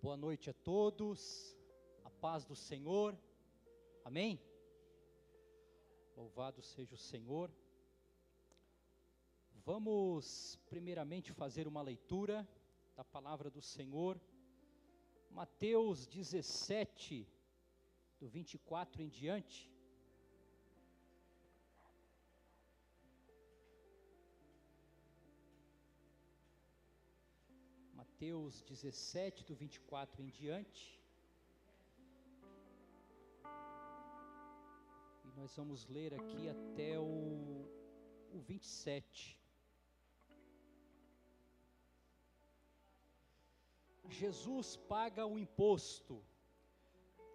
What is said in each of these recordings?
Boa noite a todos, a paz do Senhor, amém? Louvado seja o Senhor. Vamos primeiramente fazer uma leitura da palavra do Senhor, Mateus 17, do 24 em diante. Mateus 17, do 24 em diante. E nós vamos ler aqui até o 27. Jesus paga o imposto.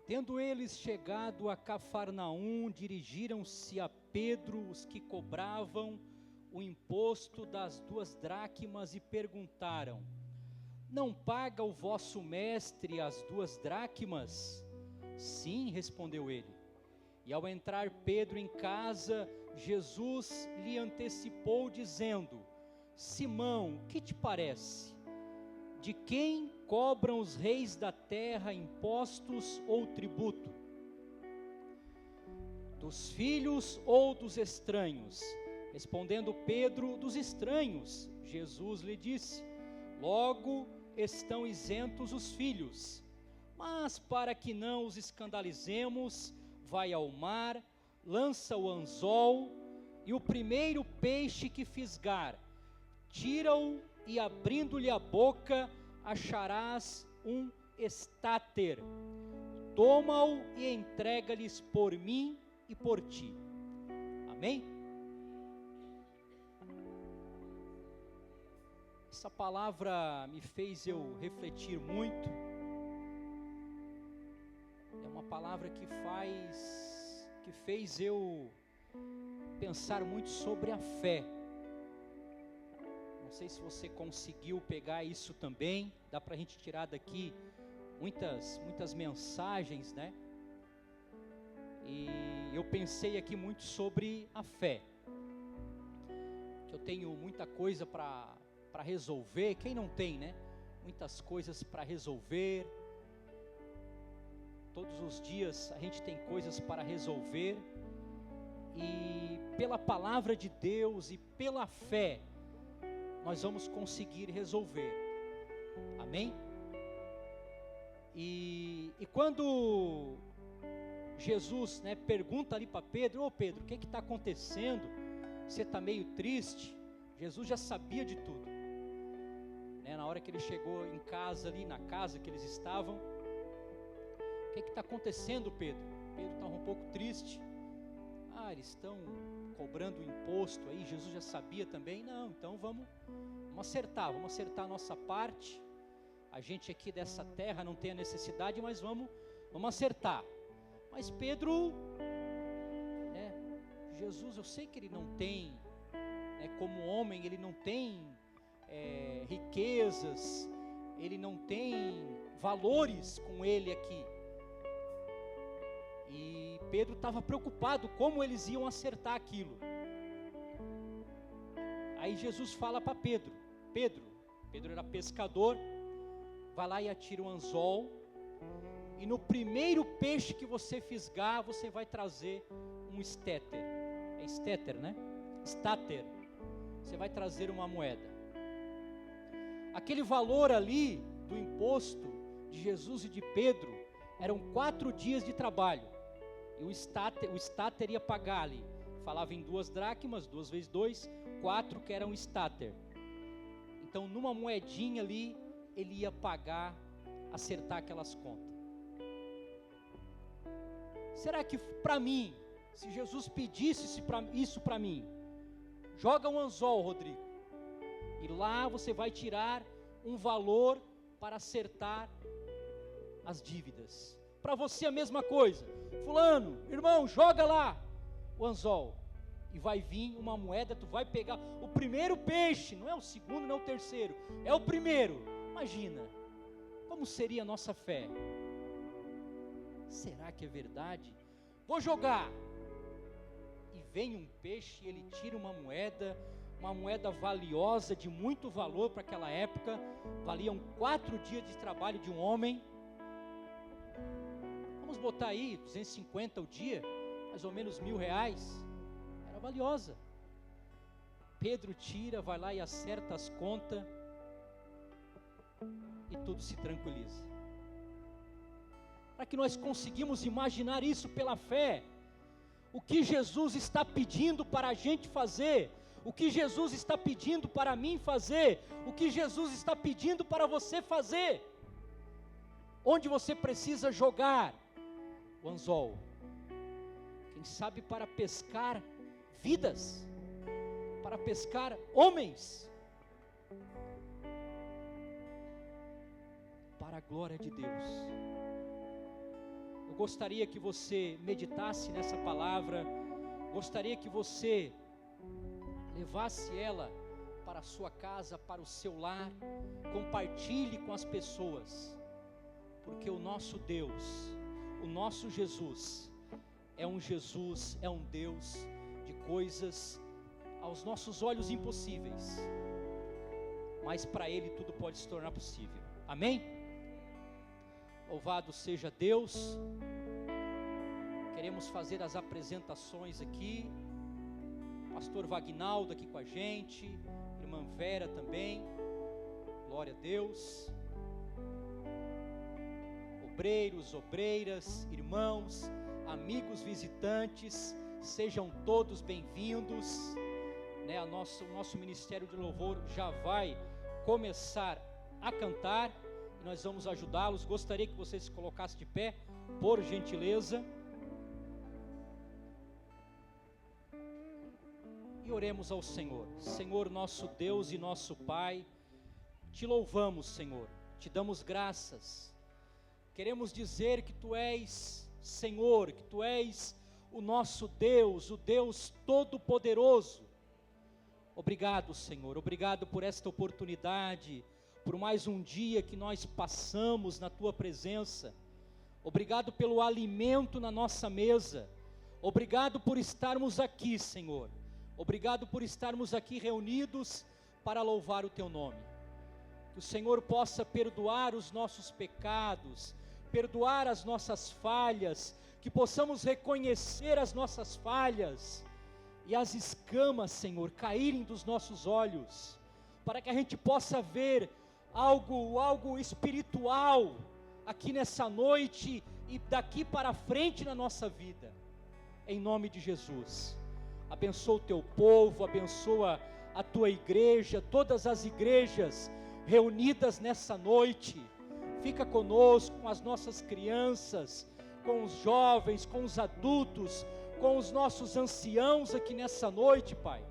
Tendo eles chegado a Cafarnaum, dirigiram-se a Pedro os que cobravam o imposto das 2 dracmas e perguntaram: não paga o vosso mestre as 2 dracmas? Sim, respondeu ele. E ao entrar Pedro em casa, Jesus lhe antecipou dizendo: Simão, o que te parece? De quem cobram os reis da terra impostos ou tributo? Dos filhos ou dos estranhos? Respondendo Pedro: dos estranhos. Jesus lhe disse: logo estão isentos os filhos. Mas para que não os escandalizemos, vai ao mar, lança o anzol, e o primeiro peixe que fisgar, tira-o, e abrindo-lhe a boca, acharás um estáter. Toma-o e entrega-lhes por mim e por ti. Amém? Essa palavra me fez eu refletir muito. É uma palavra que fez eu pensar muito sobre a fé. Não sei se você conseguiu pegar isso também. Dá para a gente tirar daqui muitas mensagens, né? E eu pensei aqui muito sobre a fé. Que eu tenho muita coisa para resolver. Quem não tem, né? Muitas coisas para resolver. Todos os dias a gente tem coisas para resolver. E pela palavra de Deus e pela fé, nós vamos conseguir resolver. Amém? E quando Jesus, né, pergunta ali para Pedro: ô Pedro, o que está acontecendo? Você está meio triste? Jesus já sabia de tudo. Na hora que ele chegou em casa ali, na casa que eles estavam: o que está acontecendo, Pedro? Pedro estava um pouco triste. Eles estão cobrando o imposto aí. Jesus já sabia também. Não, então vamos acertar a nossa parte. A gente aqui dessa terra não tem a necessidade, mas vamos acertar. Mas Pedro, né, Jesus, eu sei que ele não tem, né, como homem, ele não tem riquezas, ele não tem valores com ele aqui. E Pedro estava preocupado como eles iam acertar aquilo. Aí Jesus fala para Pedro era pescador, vai lá e atira o anzol, e no primeiro peixe que você fisgar, você vai trazer um estáter. É estáter, né? Estáter. Você vai trazer uma moeda. Aquele valor ali do imposto de Jesus e de Pedro eram 4 dias de trabalho. E o estáter ia pagar ali. Falava em 2 dracmas, 2 vezes 2, 4 que eram estáter. Então numa moedinha ali, ele ia pagar, acertar aquelas contas. Será que para mim, se Jesus pedisse isso para mim: joga um anzol, Rodrigo, e lá você vai tirar um valor para acertar as dívidas. Para você a mesma coisa: fulano, irmão, joga lá o anzol, e vai vir uma moeda, tu vai pegar o primeiro peixe, não é o segundo, não é o terceiro, é o primeiro. Imagina, como seria a nossa fé? Será que é verdade? Vou jogar, e vem um peixe, ele tira uma moeda, uma moeda valiosa, de muito valor para aquela época, valiam 4 dias de trabalho de um homem. Vamos botar aí 250 o dia, mais ou menos R$1.000, era valiosa. Pedro tira, vai lá e acerta as contas, e tudo se tranquiliza. Para que nós conseguimos imaginar isso pela fé, o que Jesus está pedindo para a gente fazer, o que Jesus está pedindo para mim fazer, o que Jesus está pedindo para você fazer, onde você precisa jogar o anzol, quem sabe para pescar vidas, para pescar homens, para a glória de Deus. Eu gostaria que você meditasse nessa palavra, gostaria que você levasse ela para a sua casa, para o seu lar, compartilhe com as pessoas, porque o nosso Deus, o nosso Jesus, é um Deus de coisas aos nossos olhos impossíveis, mas para Ele tudo pode se tornar possível. Amém? Louvado seja Deus. Queremos fazer as apresentações aqui. Pastor Vagnaldo aqui com a gente, irmã Vera também, glória a Deus. Obreiros, obreiras, irmãos, amigos visitantes, sejam todos bem-vindos, né? O nosso Ministério de Louvor já vai começar a cantar, e nós vamos ajudá-los. Gostaria que vocês se colocassem de pé, por gentileza. E oremos ao Senhor. Senhor, nosso Deus e nosso Pai, te louvamos, Senhor, te damos graças. Queremos dizer que Tu és Senhor, que Tu és o nosso Deus, o Deus Todo-Poderoso. Obrigado, Senhor, obrigado por esta oportunidade, por mais um dia que nós passamos na Tua presença. Obrigado pelo alimento na nossa mesa. Obrigado por estarmos aqui, Senhor. Obrigado por estarmos aqui reunidos para louvar o Teu nome. Que o Senhor possa perdoar os nossos pecados, perdoar as nossas falhas, que possamos reconhecer as nossas falhas e as escamas, Senhor, caírem dos nossos olhos, para que a gente possa ver algo espiritual aqui nessa noite e daqui para frente na nossa vida, em nome de Jesus. Abençoa o Teu povo, abençoa a Tua igreja, todas as igrejas reunidas nessa noite. Fica conosco, com as nossas crianças, com os jovens, com os adultos, com os nossos anciãos aqui nessa noite, Pai.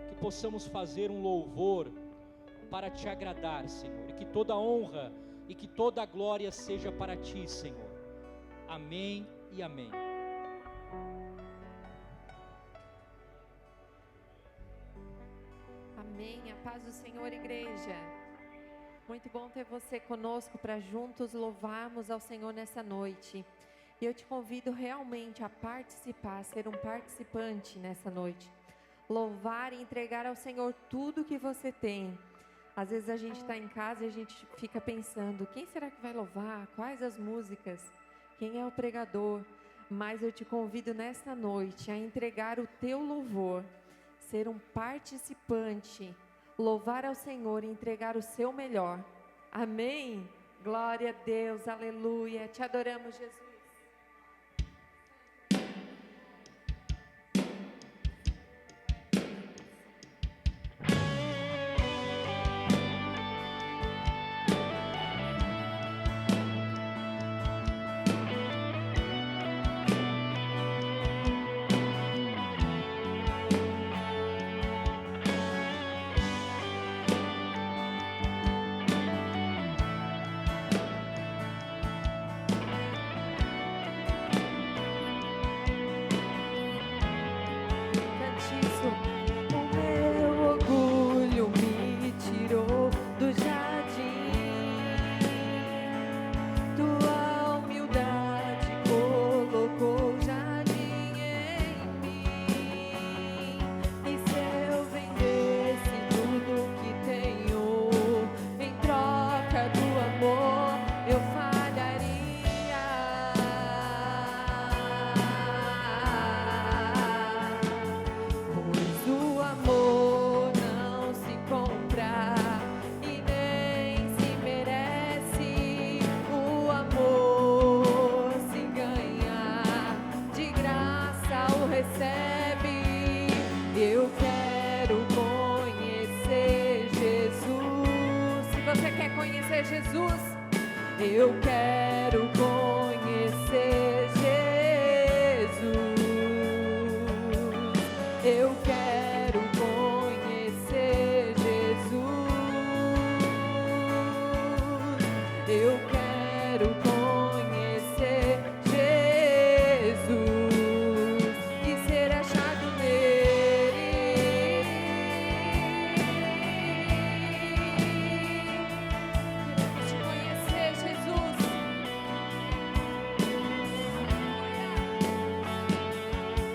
Que possamos fazer um louvor para Te agradar, Senhor, e que toda honra e que toda glória seja para Ti, Senhor. Amém e amém. Amém, a paz do Senhor, igreja. Muito bom ter você conosco para juntos louvarmos ao Senhor nessa noite. E eu te convido realmente a participar, a ser um participante nessa noite. Louvar e entregar ao Senhor tudo que você tem. Às vezes a gente está em casa e a gente fica pensando, quem será que vai louvar? Quais as músicas? Quem é o pregador? Mas eu te convido nesta noite a entregar o teu louvor, ser um participante, louvar ao Senhor e entregar o seu melhor. Amém? Glória a Deus, aleluia. Te adoramos, Jesus. você quer conhecer Jesus, eu quero conhecer Jesus. Eu quero conhecer Jesus. Eu quero conhecer Jesus e ser achado nele. Queremos te conhecer, Jesus.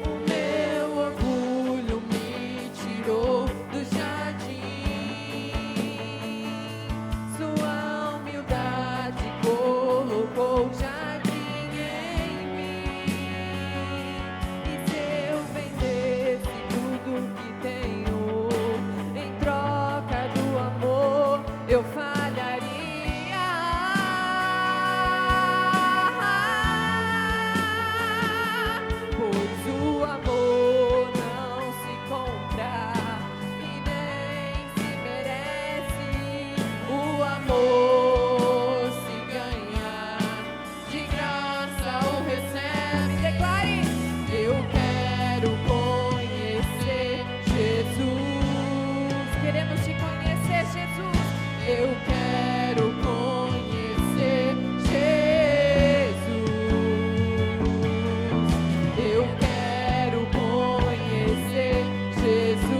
O meu orgulho me tirou do jardim. Sua humildade colocou o jardim em mim. E se eu vendesse tudo que tenho em troca do amor, eu falharia. Pois o amor não se compra e nem se merece. O amor se ganha, de graça o recebe. Declare: eu quero conhecer Jesus. Queremos te conhecer, Jesus. Eu quero conhecer Jesus. Eu quero conhecer Jesus.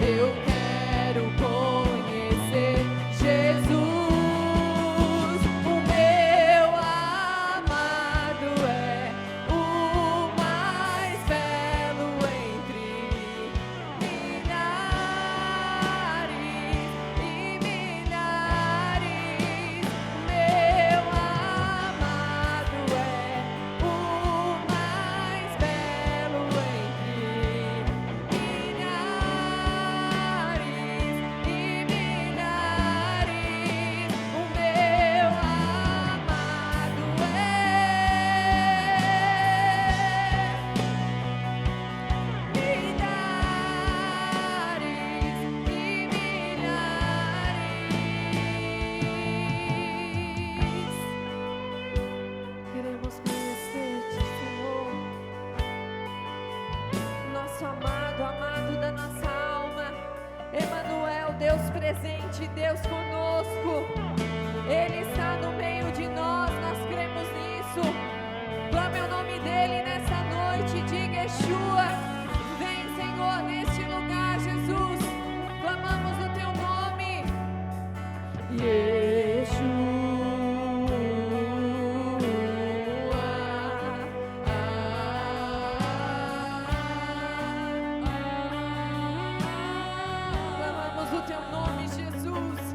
Eu quero conhecer Jesus. O meu amado é o mais belo entre milhares e milhares. Meu amado é o mais belo entre milhares e milhares. O meu amado é milhares e milhares. Queremos conhecer-te, Senhor, nosso amado, amado da nossa alma, Emanuel, Deus presente, Deus conosco. Ele está no meio de nós, nós cremos nisso. Clame o nome dele nessa noite, diga: Yeshua, vem, Senhor, neste lugar, Jesus. Clamamos o teu nome, clamamos o teu nome, Jesus.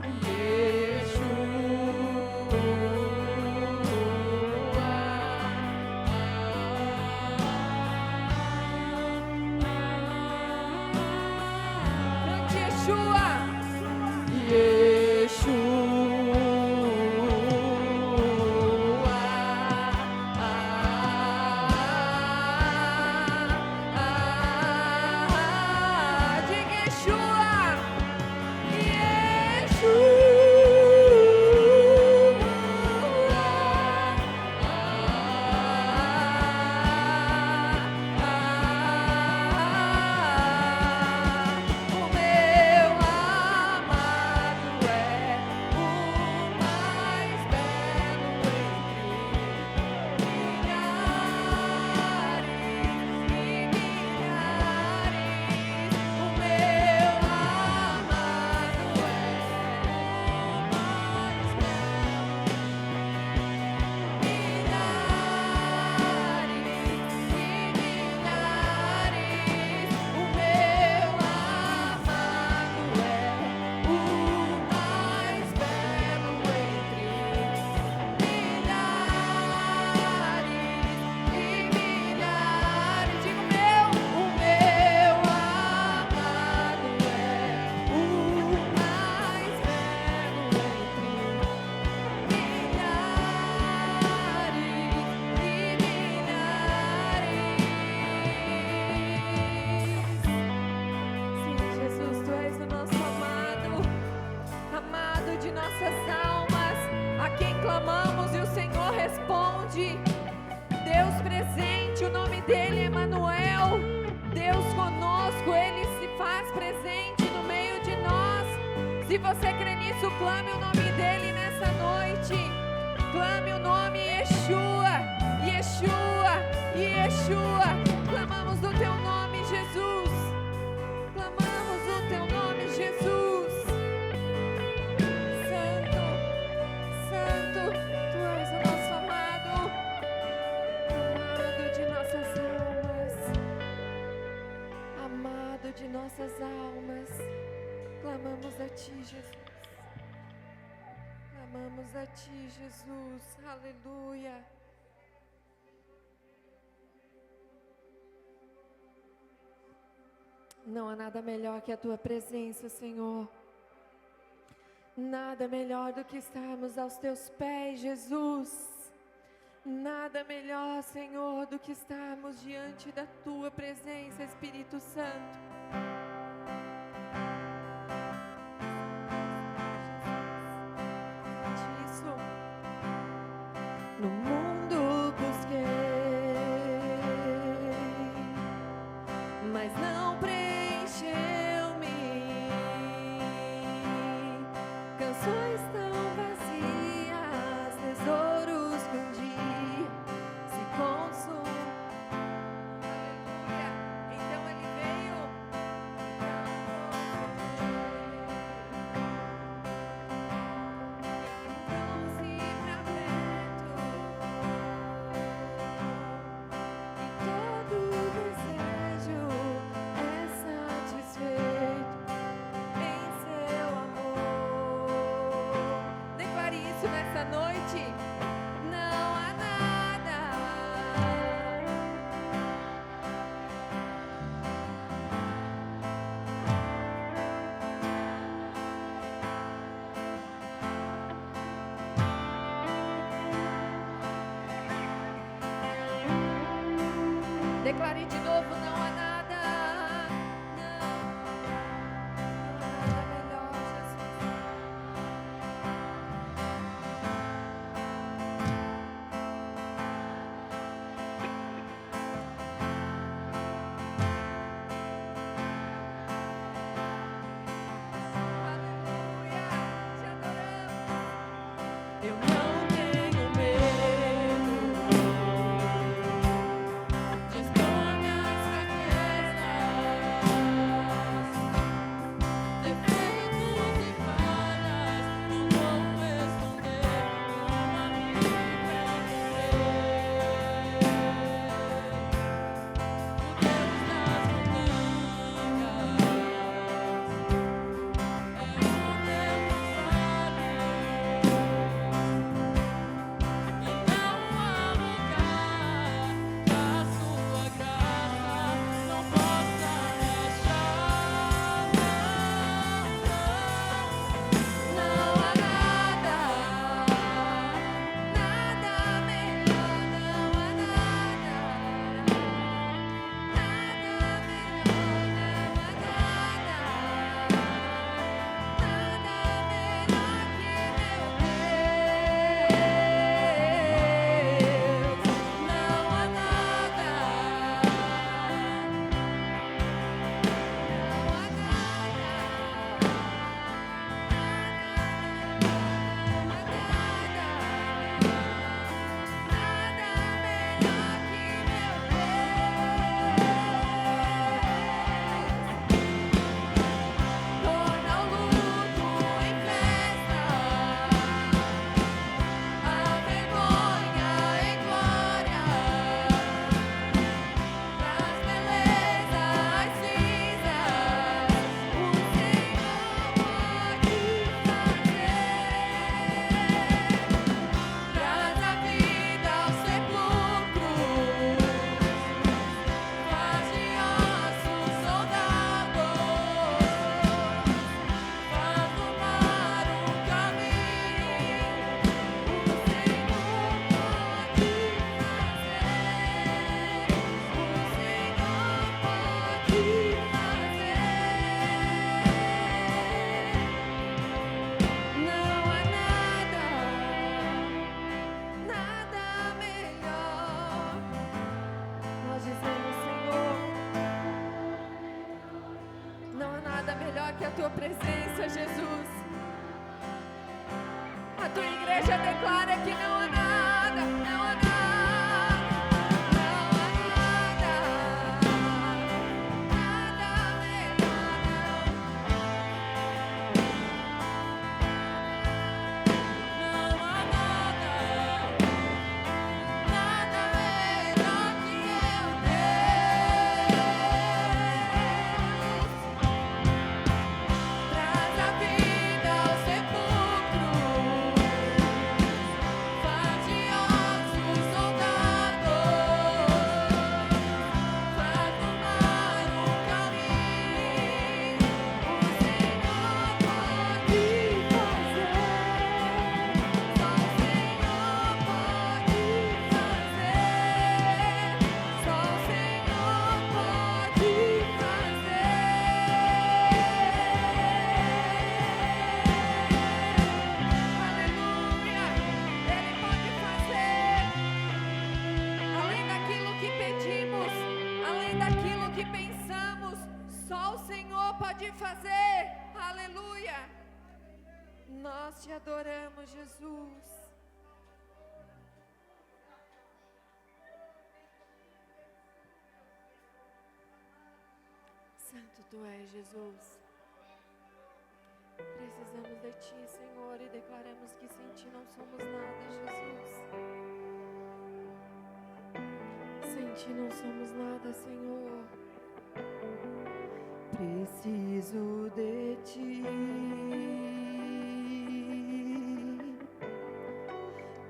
clamamos e o Senhor responde. Deus presente, o nome dele é Emanuel. Deus conosco, ele se faz presente no meio de nós. Se você crê nisso, clame o nome dele nessa noite. Clame o nome Yeshua, Yeshua, Yeshua. Clamamos o teu nome, Jesus. Clamamos o teu nome, Jesus. Santo, Santo, tu és o nosso amado, amado de nossas almas, amado de nossas almas. Clamamos a ti, Jesus. Clamamos a ti, Jesus. Aleluia. Não há nada melhor que a tua presença, Senhor. Nada melhor do que estarmos aos teus pés, Jesus. Nada melhor, Senhor, do que estarmos diante da tua presença, Espírito Santo. Isso. No mundo busquei, mas não preencheu-me. Canções tão vazias, tesouros que um dia se consumem. Aleluia. Então ele veio trouxe pra perto, e todo desejo é satisfeito em seu amor. Declare isso nessa noite. Não há nada. Declare de novo, não há nada. Não há nada melhor, Jesus. Aleluia, te adoramos. Eu não tenho medo de expor minhas nada melhor que a tua presença, Jesus. A tua igreja declara que não há nada, não há nada. Fazer, aleluia. Nós te adoramos, Jesus. Santo tu és, Jesus. Precisamos de ti, Senhor, e declaramos que sem ti não somos nada, Jesus. Sem ti não somos nada, Senhor. Preciso de ti,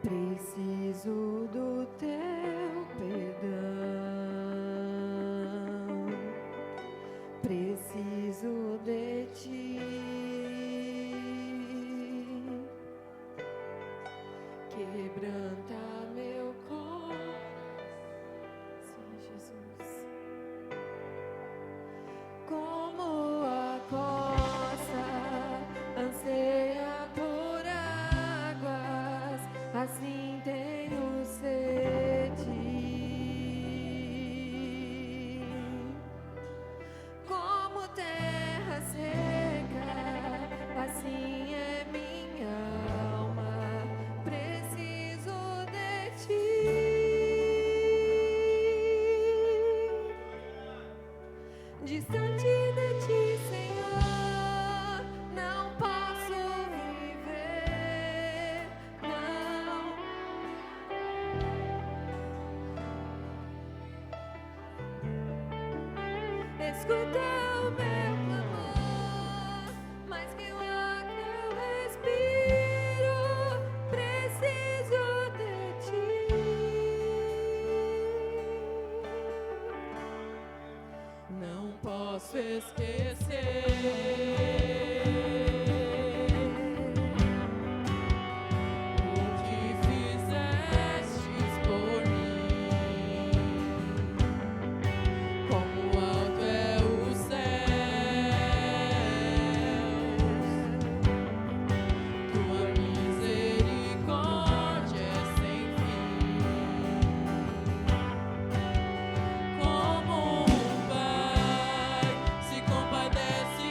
preciso do teu perdão, preciso de ti, quebranta meu coração, Jesus. Como a costa anseia por águas, assim tenho sede. Como terra seca, assim é minha alma, preciso de ti. Distante de ti, Senhor, não posso viver, não. Escuta o meu clamor, mais que o ar que eu respiro, preciso de ti. Não posso esquecer o que fizestes por mim. Como alto é o céu, tua misericórdia é sem fim. Como um pai se compadece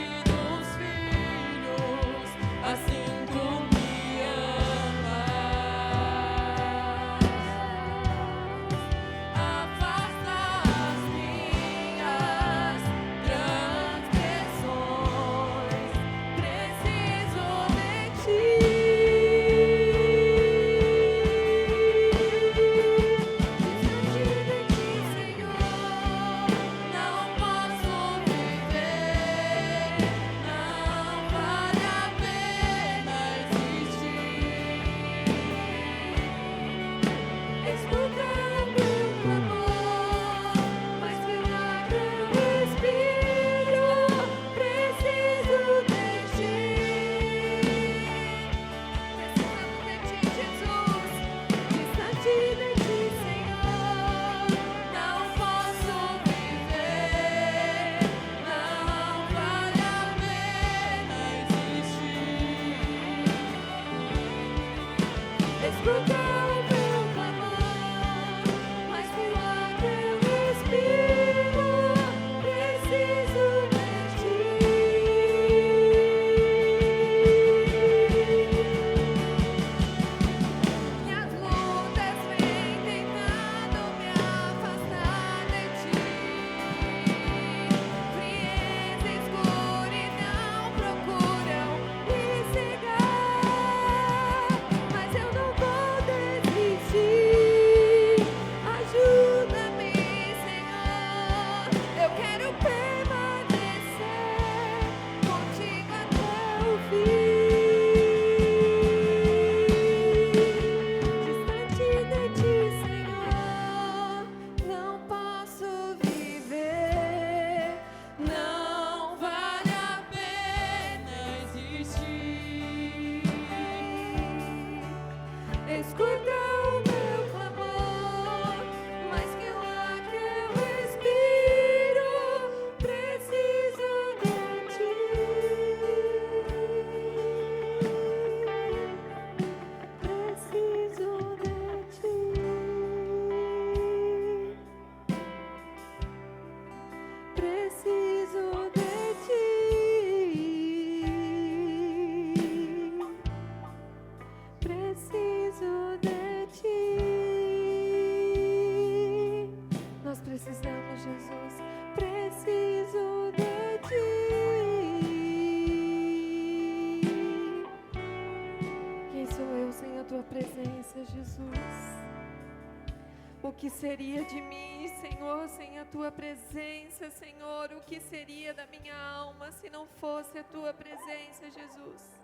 que seria de mim, Senhor, sem a tua presença, Senhor? O que seria da minha alma se não fosse a tua presença, Jesus?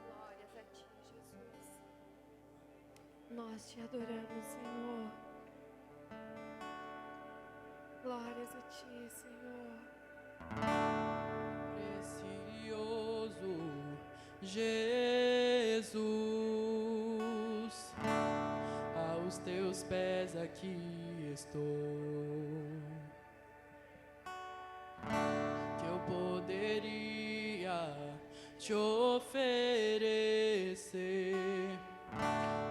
Glórias a ti, Jesus. Nós te adoramos, Senhor. Glórias a ti, Senhor. Precioso Jesus, aos teus pés aqui estou. Que eu poderia te oferecer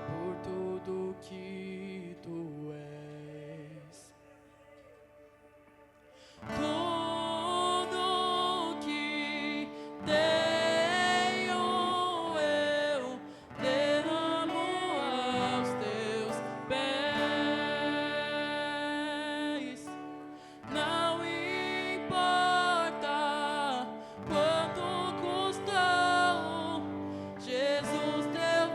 por tudo que tu és. Tudo que tenho eu derramo aos teus pés. Não importa quanto custou, Jesus, teu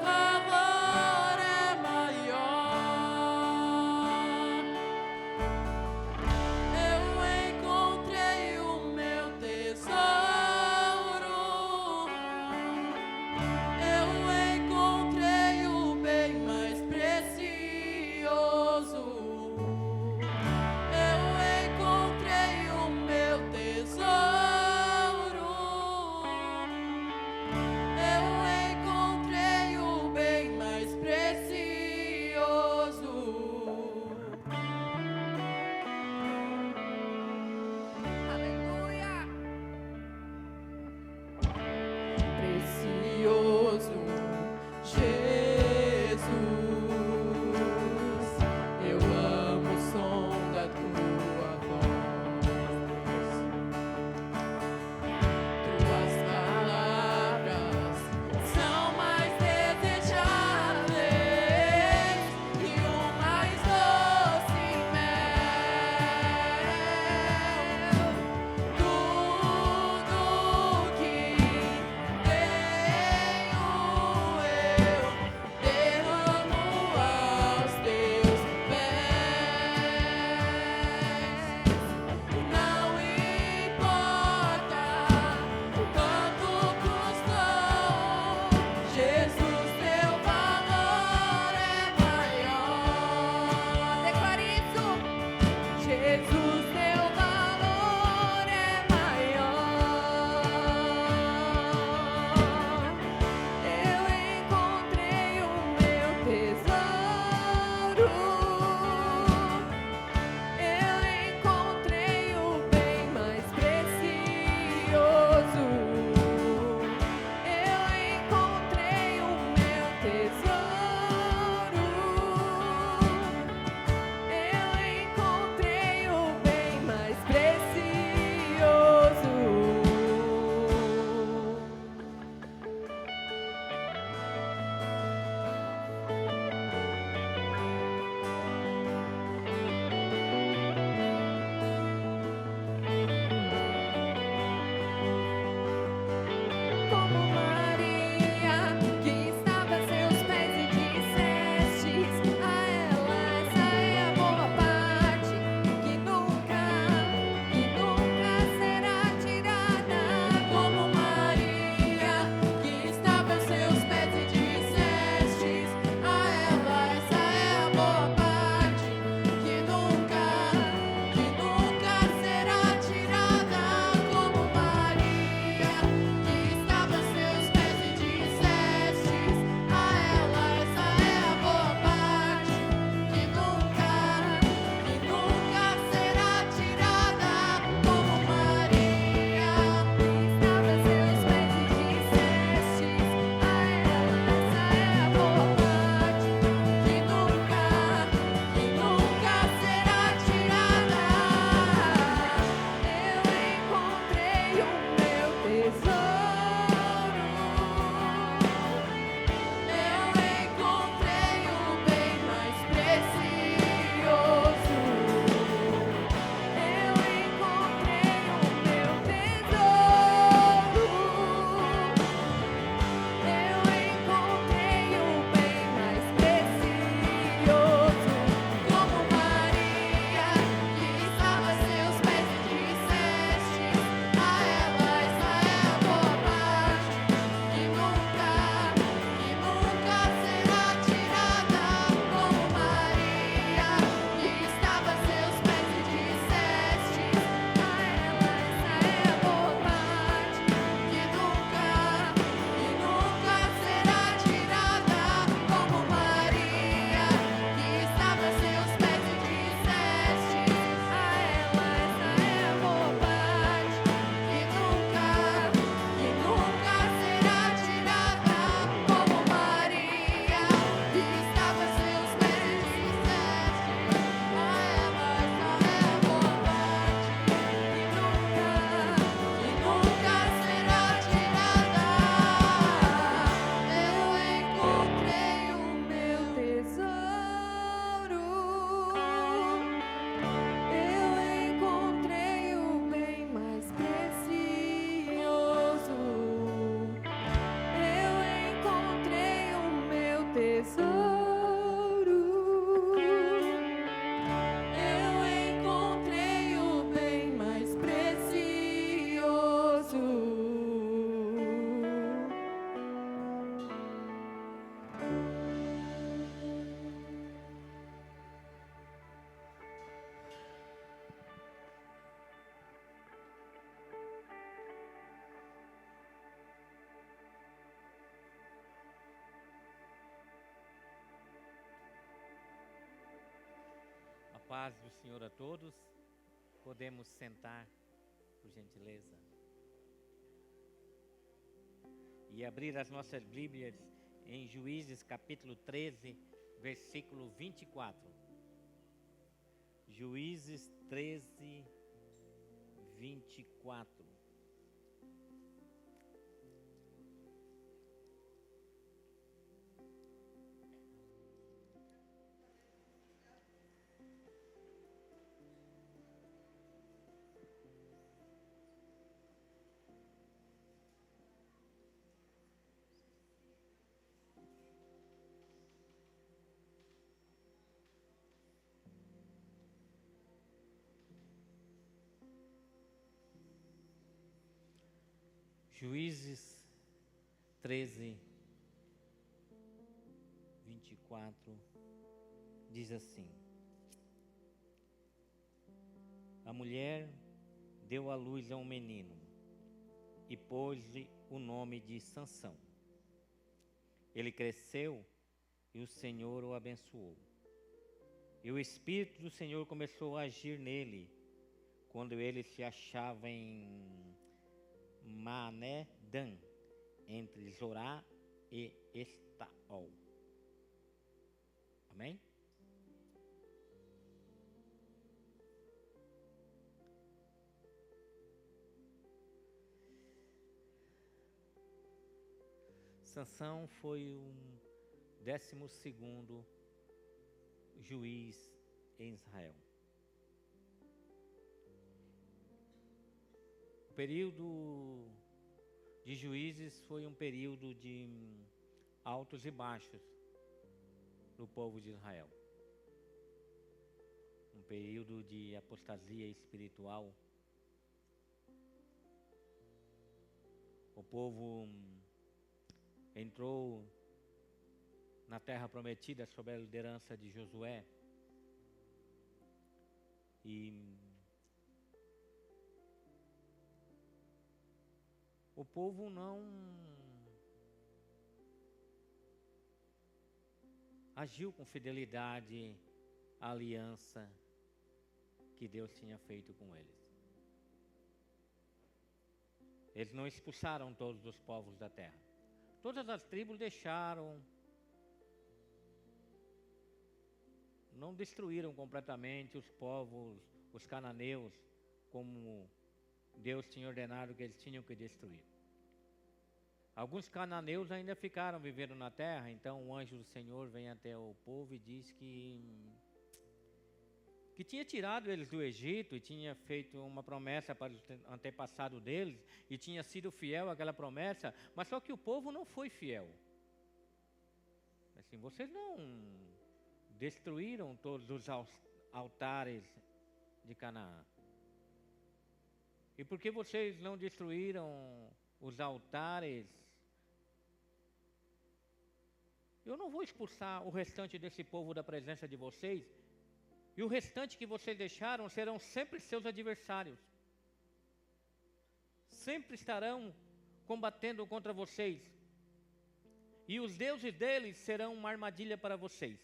paz do Senhor a todos. Podemos sentar, por gentileza. E abrir as nossas Bíblias em Juízes capítulo 13, versículo 24. Juízes 13, 24. Juízes 13, 24, diz assim: a mulher deu à luz a um menino e pôs-lhe o nome de Sansão. Ele cresceu e o Senhor o abençoou. E o Espírito do Senhor começou a agir nele quando ele se achava em Mané-dan, entre Zorá e Estaol. Amém? Sansão foi um 12º juiz em Israel. O período de juízes foi um período de altos e baixos do povo de Israel. Um período de apostasia espiritual. O povo entrou na terra prometida sob a liderança de Josué e o povo não agiu com fidelidade à aliança que Deus tinha feito com eles. Eles não expulsaram todos os povos da terra. Todas as tribos deixaram, não destruíram completamente os povos, os cananeus, como Deus tinha ordenado que eles tinham que destruir. Alguns cananeus ainda ficaram vivendo na terra, então o anjo do Senhor vem até o povo e diz que tinha tirado eles do Egito e tinha feito uma promessa para o antepassado deles e tinha sido fiel àquela promessa, mas só que o povo não foi fiel. Assim, vocês não destruíram todos os altares de Canaã. E por que vocês não destruíram os altares? Eu não vou expulsar o restante desse povo da presença de vocês, e o restante que vocês deixaram serão sempre seus adversários. Sempre estarão combatendo contra vocês. E os deuses deles serão uma armadilha para vocês.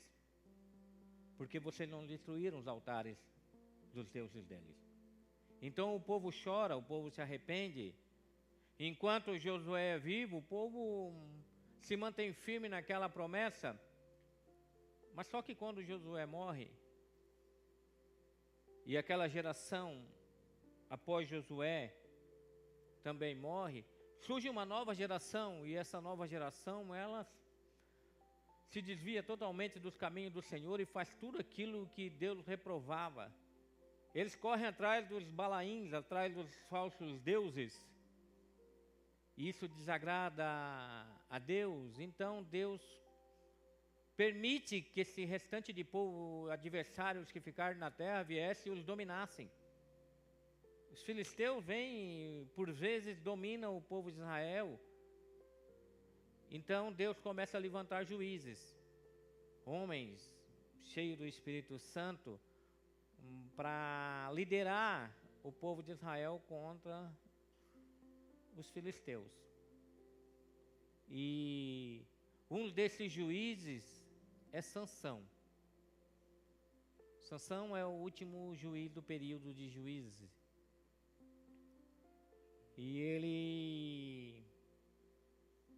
Porque vocês não destruíram os altares dos deuses deles. Então o povo chora, o povo se arrepende. Enquanto Josué é vivo, o povo se mantém firme naquela promessa. Mas só que quando Josué morre, e aquela geração após Josué também morre, surge uma nova geração, e essa nova geração, ela se desvia totalmente dos caminhos do Senhor e faz tudo aquilo que Deus reprovava. Eles correm atrás dos balaíns, atrás dos falsos deuses, e isso desagrada a Deus. Então Deus permite que esse restante de povo, adversários que ficaram na terra, viessem e os dominassem. Os filisteus vêm, por vezes, dominam o povo de Israel. Então Deus começa a levantar juízes, homens cheios do Espírito Santo, para liderar o povo de Israel contra os filisteus. E um desses juízes é Sansão. Sansão é o último juiz do período de juízes. E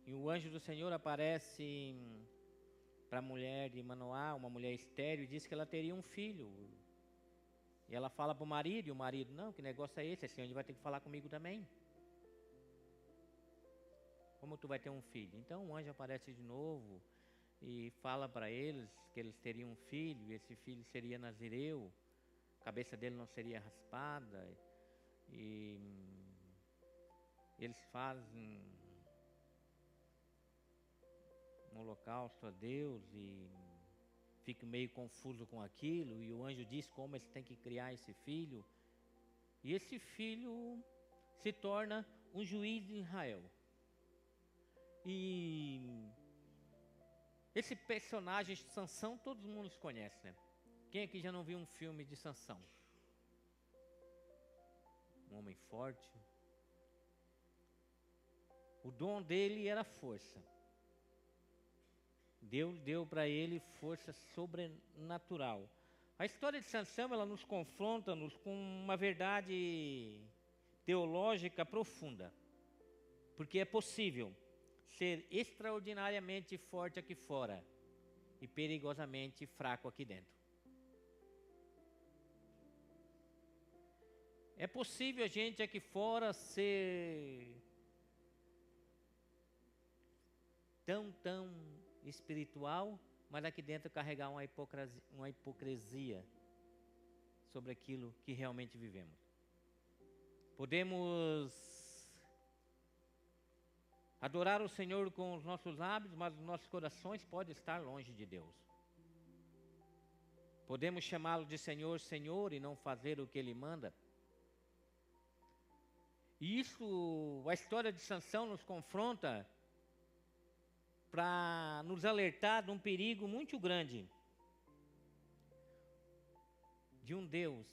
o anjo do Senhor aparece para a mulher de Manoá, uma mulher estéril, e diz que ela teria um filho. E ela fala para o marido, e o marido, não, que negócio é esse anjo vai ter que falar comigo também. Como tu vai ter um filho? Então o anjo aparece de novo e fala para eles que eles teriam um filho, e esse filho seria nazireu, a cabeça dele não seria raspada, e eles fazem um holocausto a Deus e ficam meio confuso com aquilo, e o anjo diz como eles têm que criar esse filho, e esse filho se torna um juiz de Israel. E esse personagem de Sansão, todo mundo conhece, né? Quem aqui já não viu um filme de Sansão? Um homem forte. O dom dele era força. Deus deu para ele força sobrenatural. A história de Sansão, ela nos confronta-nos com uma verdade teológica profunda. Porque é possível ser extraordinariamente forte aqui fora e perigosamente fraco aqui dentro. É possível a gente aqui fora ser tão espiritual, mas aqui dentro carregar uma hipocrisia sobre aquilo que realmente vivemos. Podemos adorar o Senhor com os nossos lábios, mas os nossos corações podem estar longe de Deus. Podemos chamá-lo de Senhor, Senhor, e não fazer o que Ele manda. E isso, a história de Sansão nos confronta para nos alertar de um perigo muito grande. De um Deus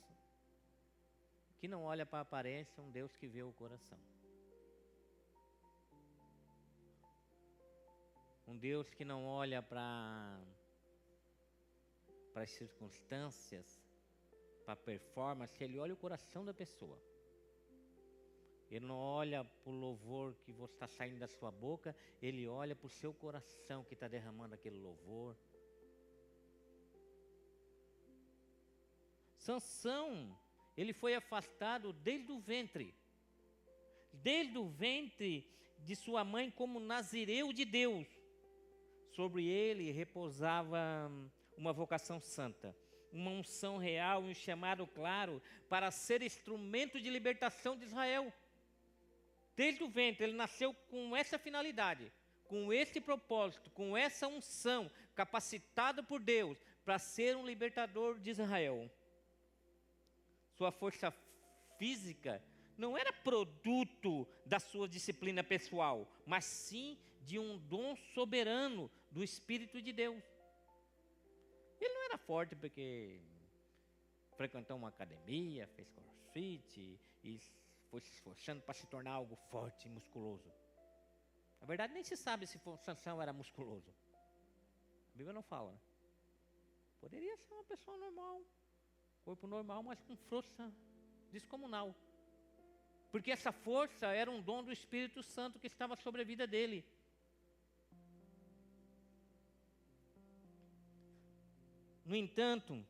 que não olha para a aparência, um Deus que vê o coração. Um Deus que não olha para as circunstâncias, para a performance, Ele olha o coração da pessoa. Ele não olha para o louvor que está saindo da sua boca, Ele olha para o seu coração que está derramando aquele louvor. Sansão, ele foi afastado desde o ventre de sua mãe como nazireu de Deus. Sobre ele repousava uma vocação santa, uma unção real e um chamado claro para ser instrumento de libertação de Israel. Desde o ventre, ele nasceu com essa finalidade, com esse propósito, com essa unção, capacitado por Deus para ser um libertador de Israel. Sua força física não era produto da sua disciplina pessoal, mas sim de um dom soberano do Espírito de Deus. Ele não era forte porque frequentou uma academia, fez crossfit e foi se esforçando para se tornar algo forte e musculoso. Na verdade, nem se sabe se Sansão era musculoso. A Bíblia não fala, né? Poderia ser uma pessoa normal, corpo normal, mas com força descomunal. Porque essa força era um dom do Espírito Santo que estava sobre a vida dele. No entanto,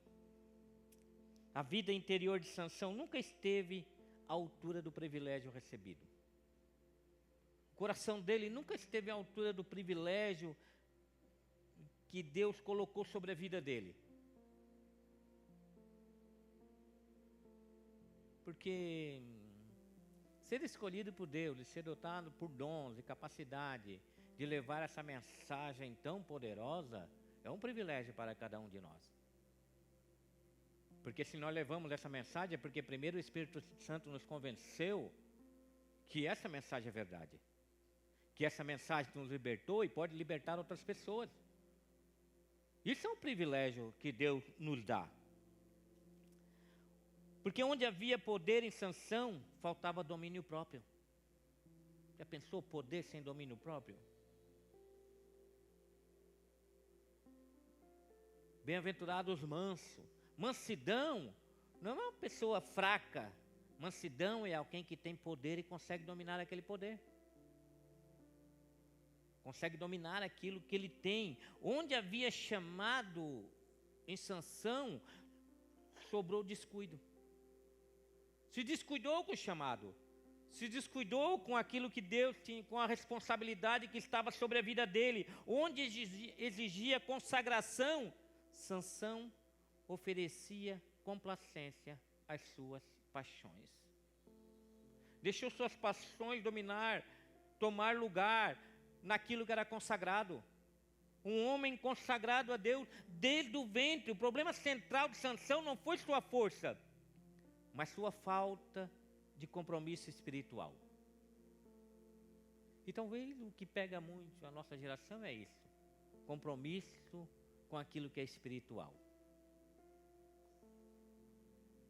a vida interior de Sansão nunca esteve à altura do privilégio recebido. O coração dele nunca esteve à altura do privilégio que Deus colocou sobre a vida dele. Porque ser escolhido por Deus e ser dotado por dons e capacidade de levar essa mensagem tão poderosa é um privilégio para cada um de nós. Porque se nós levamos essa mensagem é porque primeiro o Espírito Santo nos convenceu que essa mensagem é verdade. Que essa mensagem nos libertou e pode libertar outras pessoas. Isso é um privilégio que Deus nos dá. Porque onde havia poder em Sansão, faltava domínio próprio. Já pensou poder sem domínio próprio? Bem-aventurados os mansos, Mansidão não é uma pessoa fraca. Mansidão é alguém que tem poder e consegue dominar aquele poder. Consegue dominar aquilo que ele tem. Onde havia chamado em Sansão, sobrou descuido. Se descuidou com o chamado. Se descuidou com aquilo que Deus tinha, com a responsabilidade que estava sobre a vida dele. Onde exigia consagração, Sansão oferecia complacência às suas paixões. Deixou suas paixões dominar, tomar lugar naquilo que era consagrado. Um homem consagrado a Deus desde o ventre. O problema central de Sansão não foi sua força, mas sua falta de compromisso espiritual. E talvez o que pega muito a nossa geração é isso: compromisso com aquilo que é espiritual.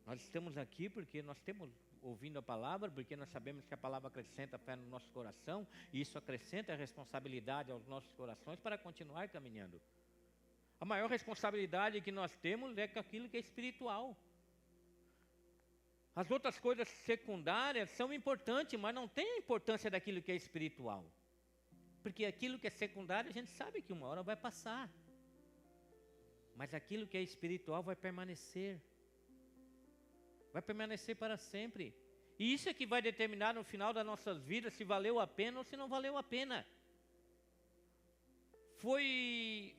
Nós estamos aqui porque nós temos ouvindo a palavra, porque nós sabemos que a palavra acrescenta fé no nosso coração, e isso acrescenta a responsabilidade aos nossos corações para continuar caminhando. A maior responsabilidade que nós temos é com aquilo que é espiritual. As outras coisas secundárias são importantes, mas não tem a importância daquilo que é espiritual. Porque aquilo que é secundário, a gente sabe que uma hora vai passar. Mas aquilo que é espiritual vai permanecer. Vai permanecer para sempre. E isso é que vai determinar no final das nossas vidas se valeu a pena ou se não valeu a pena. Foi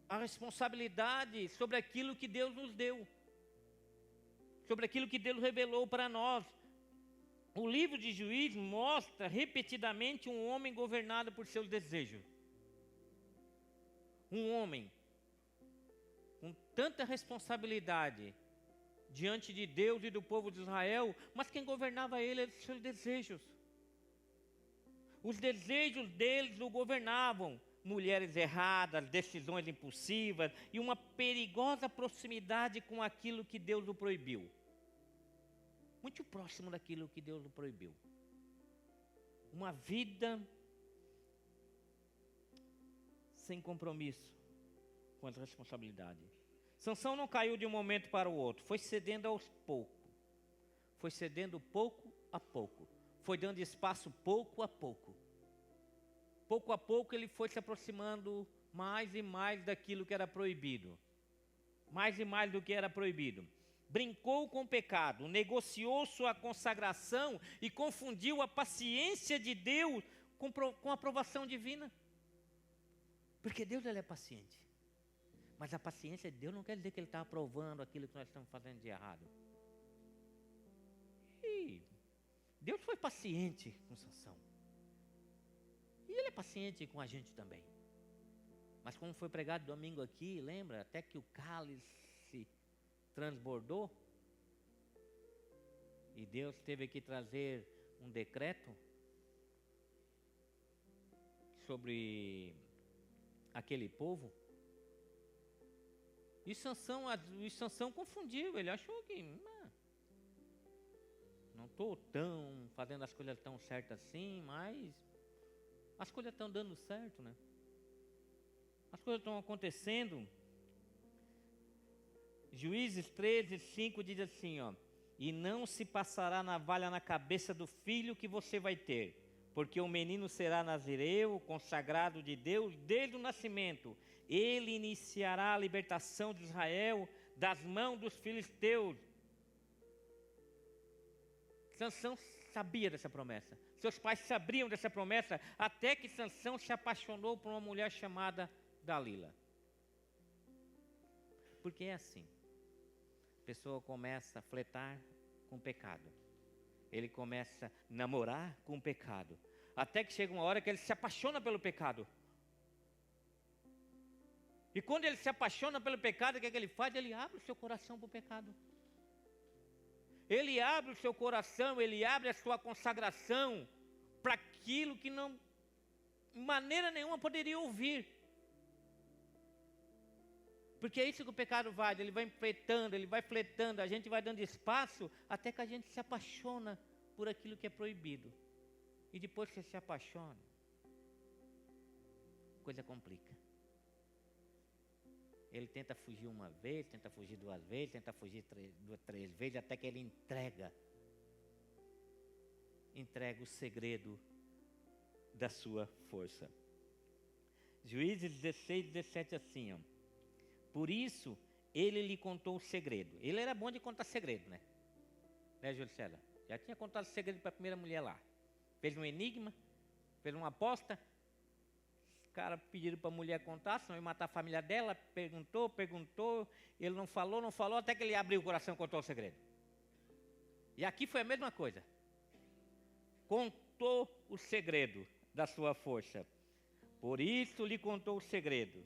a responsabilidade sobre aquilo que Deus nos deu. Sobre aquilo que Deus revelou para nós. O livro de Juízes mostra repetidamente um homem governado por seus desejos. Um homem com tanta responsabilidade diante de Deus e do povo de Israel, mas quem governava ele eram os seus desejos. Os desejos deles o governavam. Mulheres erradas, decisões impulsivas e uma perigosa proximidade com aquilo que Deus o proibiu. Muito próximo daquilo que Deus o proibiu. Uma vida sem compromisso com as responsabilidades. Sansão não caiu de um momento para o outro, foi cedendo aos poucos. Foi cedendo pouco a pouco. Foi dando espaço pouco a pouco. Pouco a pouco ele foi se aproximando mais e mais daquilo que era proibido. Mais e mais do que era proibido. Brincou com o pecado, negociou sua consagração e confundiu a paciência de Deus com a aprovação divina. Porque Deus ele é paciente. Mas a paciência de Deus não quer dizer que Ele está aprovando aquilo que nós estamos fazendo de errado. E Deus foi paciente com Sansão. E Ele é paciente com a gente também. Mas como foi pregado domingo aqui, lembra? Até que o cálice transbordou. E Deus teve que trazer um decreto sobre aquele povo. E Sansão confundiu, ele achou que não estou fazendo as coisas tão certas assim, mas as coisas estão dando certo, né? As coisas estão acontecendo. Juízes 13:5 diz assim, ó: e não se passará navalha na cabeça do filho que você vai ter, porque o menino será nazireu, consagrado de Deus desde o nascimento. Ele iniciará a libertação de Israel das mãos dos filisteus. Sansão sabia dessa promessa. Seus pais sabiam dessa promessa, até que Sansão se apaixonou por uma mulher chamada Dalila. Porque é assim. A pessoa começa a flertar com o pecado. Ele começa a namorar com o pecado. Até que chega uma hora que ele se apaixona pelo pecado. E quando ele se apaixona pelo pecado, o que é que ele faz? Ele abre o seu coração para o pecado. Ele abre o seu coração, ele abre a sua consagração para aquilo que não, de maneira nenhuma, poderia ouvir. Porque é isso que o pecado vai, ele vai fletando, a gente vai dando espaço até que a gente se apaixona por aquilo que é proibido. E depois que você se apaixona, a coisa complica. Ele tenta fugir uma vez, tenta fugir duas vezes, tenta fugir três vezes, até que ele entrega o segredo da sua força. Juízes 16, 17 assim, ó. Por isso, ele lhe contou o segredo. Ele era bom de contar segredo, né? Né, Júlio César? Já tinha contado o segredo para a primeira mulher lá. Fez um enigma, fez uma aposta. Os caras pediram para a mulher contar, senão ia matar a família dela. Perguntou. Ele não falou, até que ele abriu o coração e contou o segredo. E aqui foi a mesma coisa. Contou o segredo da sua força. Por isso lhe contou o segredo.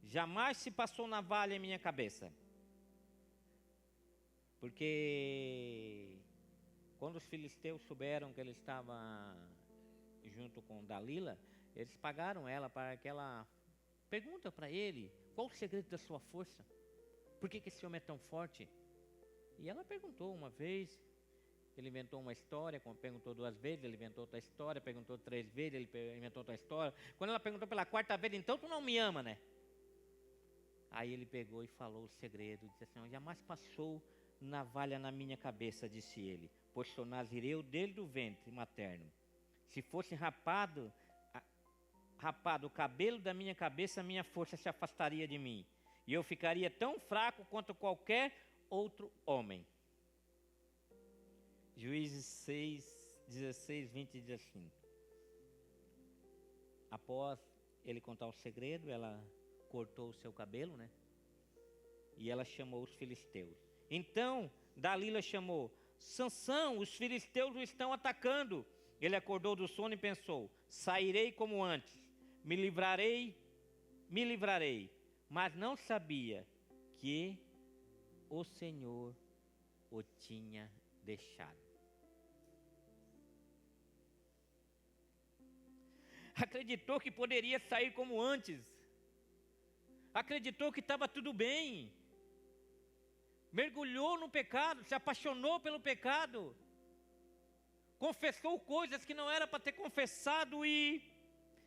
Jamais se passou navalha em minha cabeça. Porque quando os filisteus souberam que ele estava junto com Dalila, eles pagaram ela para que ela pergunta para ele, qual o segredo da sua força? Por que esse homem é tão forte? E ela perguntou uma vez, ele inventou uma história, perguntou duas vezes, ele inventou outra história, perguntou três vezes, ele inventou outra história. Quando ela perguntou pela quarta vez, então tu não me ama, né? Aí ele pegou e falou o segredo, disse assim, jamais passou navalha na minha cabeça, disse ele, pois sou nazireu desde o ventre materno. Se fosse rapado o cabelo da minha cabeça, minha força se afastaria de mim, e eu ficaria tão fraco quanto qualquer outro homem. Juízes 6, 16, 20 diz assim. Após ele contar o segredo, ela cortou o seu cabelo, né? E ela chamou os filisteus. Então, Dalila chamou, Sansão, os filisteus o estão atacando. Ele acordou do sono e pensou, sairei como antes, me livrarei, mas não sabia que o Senhor o tinha deixado. Acreditou que poderia sair como antes. Acreditou que estava tudo bem. Mergulhou no pecado, se apaixonou pelo pecado. Confessou coisas que não era para ter confessado e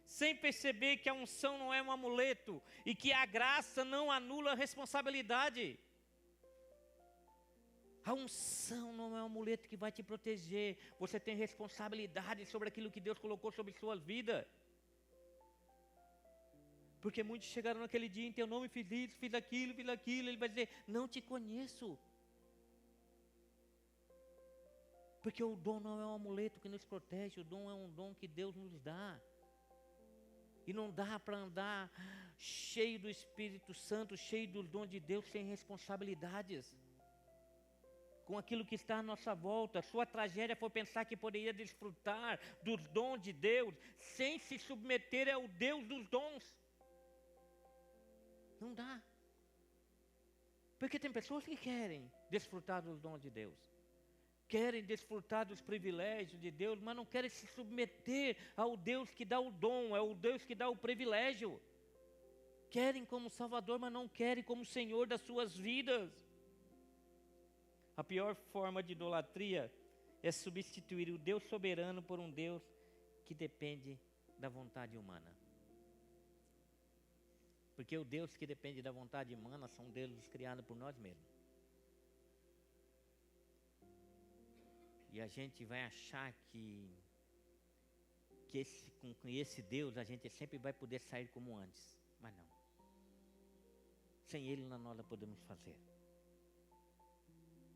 sem perceber que a unção não é um amuleto e que a graça não anula a responsabilidade. A unção não é um amuleto que vai te proteger. Você tem responsabilidade sobre aquilo que Deus colocou sobre sua vida. Porque muitos chegaram naquele dia em teu nome, fiz isso, fiz aquilo. Ele vai dizer, não te conheço. Porque o dom não é um amuleto que nos protege, o dom é um dom que Deus nos dá. E não dá para andar cheio do Espírito Santo, cheio do dom de Deus, sem responsabilidades. Com aquilo que está à nossa volta. Sua tragédia foi pensar que poderia desfrutar dos dons de Deus, sem se submeter ao Deus dos dons. Não dá. Porque tem pessoas que querem desfrutar dos dons de Deus. Querem desfrutar dos privilégios de Deus, mas não querem se submeter ao Deus que dá o dom, é o Deus que dá o privilégio. Querem como Salvador, mas não querem como Senhor das suas vidas. A pior forma de idolatria é substituir o Deus soberano por um Deus que depende da vontade humana. Porque o Deus que depende da vontade humana são deuses criados por nós mesmos. E a gente vai achar que com esse Deus a gente sempre vai poder sair como antes. Mas não. Sem Ele nós nada podemos fazer.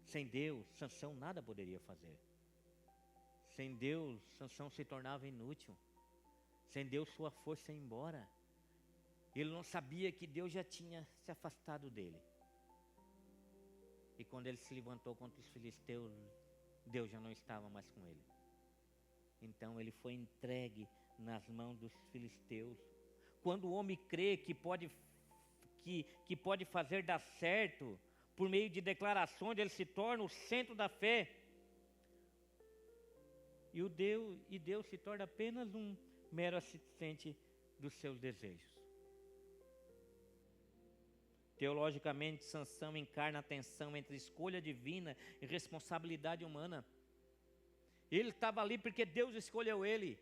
Sem Deus, Sansão nada poderia fazer. Sem Deus, Sansão se tornava inútil. Sem Deus, sua força ia embora. Ele não sabia que Deus já tinha se afastado dele. E quando ele se levantou contra os filisteus, Deus já não estava mais com ele. Então ele foi entregue nas mãos dos filisteus. Quando o homem crê que pode fazer dar certo, por meio de declarações, ele se torna o centro da fé. E Deus se torna apenas um mero assistente dos seus desejos. Teologicamente, Sansão encarna a tensão entre escolha divina e responsabilidade humana. Ele estava ali porque Deus escolheu ele.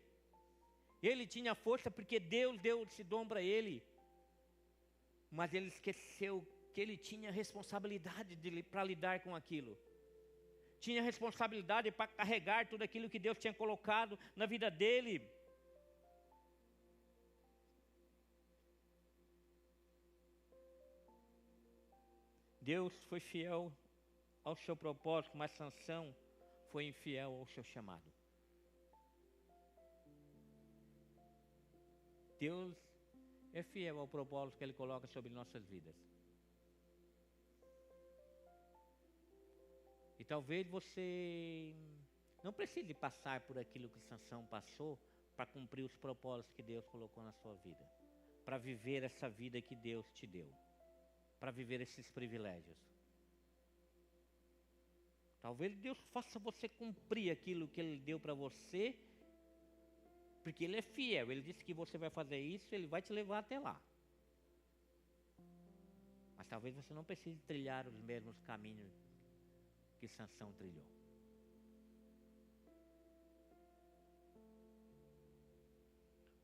Ele tinha força porque Deus deu esse dom para ele. Mas ele esqueceu que ele tinha responsabilidade para lidar com aquilo. Tinha responsabilidade para carregar tudo aquilo que Deus tinha colocado na vida dele. Deus foi fiel ao seu propósito, mas Sansão foi infiel ao seu chamado. Deus é fiel ao propósito que Ele coloca sobre nossas vidas. E talvez você não precise passar por aquilo que Sansão passou para cumprir os propósitos que Deus colocou na sua vida, para viver essa vida que Deus te deu, para viver esses privilégios. Talvez Deus faça você cumprir aquilo que Ele deu para você, porque Ele é fiel. Ele disse que você vai fazer isso, Ele vai te levar até lá. Mas talvez você não precise trilhar os mesmos caminhos que Sansão trilhou.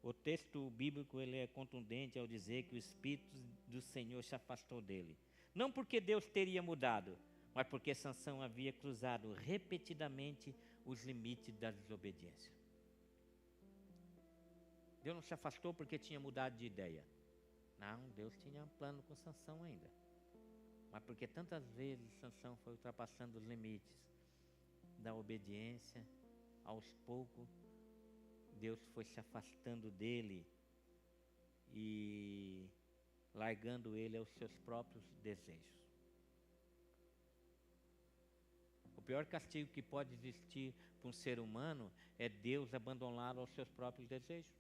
O texto bíblico ele é contundente ao dizer que o Espírito do Senhor se afastou dele. Não porque Deus teria mudado, mas porque Sansão havia cruzado repetidamente os limites da desobediência. Deus não se afastou porque tinha mudado de ideia. Não, Deus tinha um plano com Sansão ainda. Mas porque tantas vezes Sansão foi ultrapassando os limites da obediência, aos poucos Deus foi se afastando dele e largando ele aos seus próprios desejos. O pior castigo que pode existir para um ser humano é Deus abandoná-lo aos seus próprios desejos.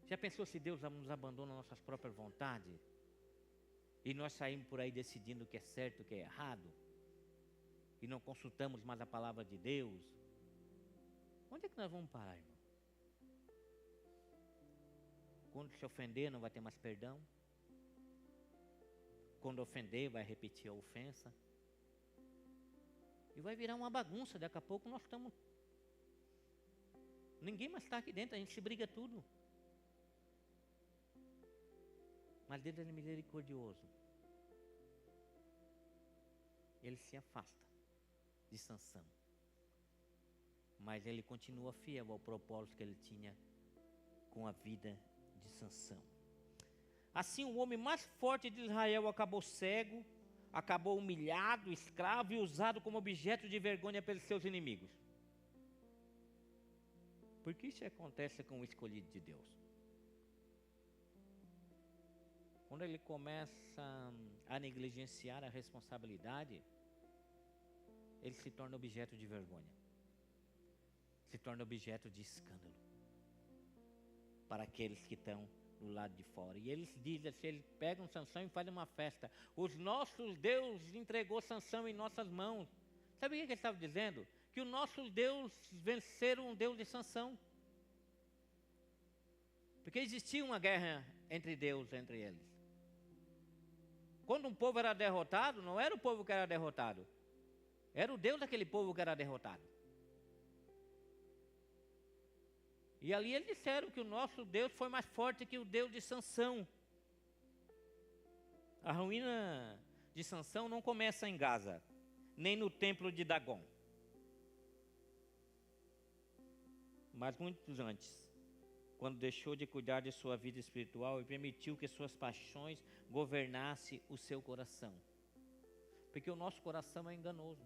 Já pensou se Deus nos abandona às nossas próprias vontades? E nós saímos por aí decidindo o que é certo e o que é errado? E não consultamos mais a palavra de Deus? Onde é que nós vamos parar, irmão? Quando se ofender não vai ter mais perdão? Quando ofender vai repetir a ofensa? E vai virar uma bagunça, daqui a pouco nós estamos... Ninguém mais está aqui dentro, a gente se briga tudo. Mas Deus é misericordioso. Ele se afasta de Sansão. Mas ele continua fiel ao propósito que ele tinha com a vida de Sansão. Assim o homem mais forte de Israel acabou cego, acabou humilhado, escravo e usado como objeto de vergonha pelos seus inimigos. Por que isso acontece com o escolhido de Deus? Quando ele começa a negligenciar a responsabilidade, ele se torna objeto de vergonha. Se torna objeto de escândalo para aqueles que estão do lado de fora. E eles dizem assim, eles pegam Sansão e fazem uma festa. Os nossos Deus entregou Sansão em nossas mãos. Sabe o que ele estava dizendo? Que os nossos Deus venceram o Deus de Sansão. Porque existia uma guerra entre Deus, entre eles. Quando um povo era derrotado, não era o povo que era derrotado. Era o Deus daquele povo que era derrotado. E ali eles disseram que o nosso Deus foi mais forte que o Deus de Sansão. A ruína de Sansão não começa em Gaza, nem no templo de Dagom. Mas muito antes, quando deixou de cuidar de sua vida espiritual e permitiu que suas paixões governassem o seu coração. Porque o nosso coração é enganoso.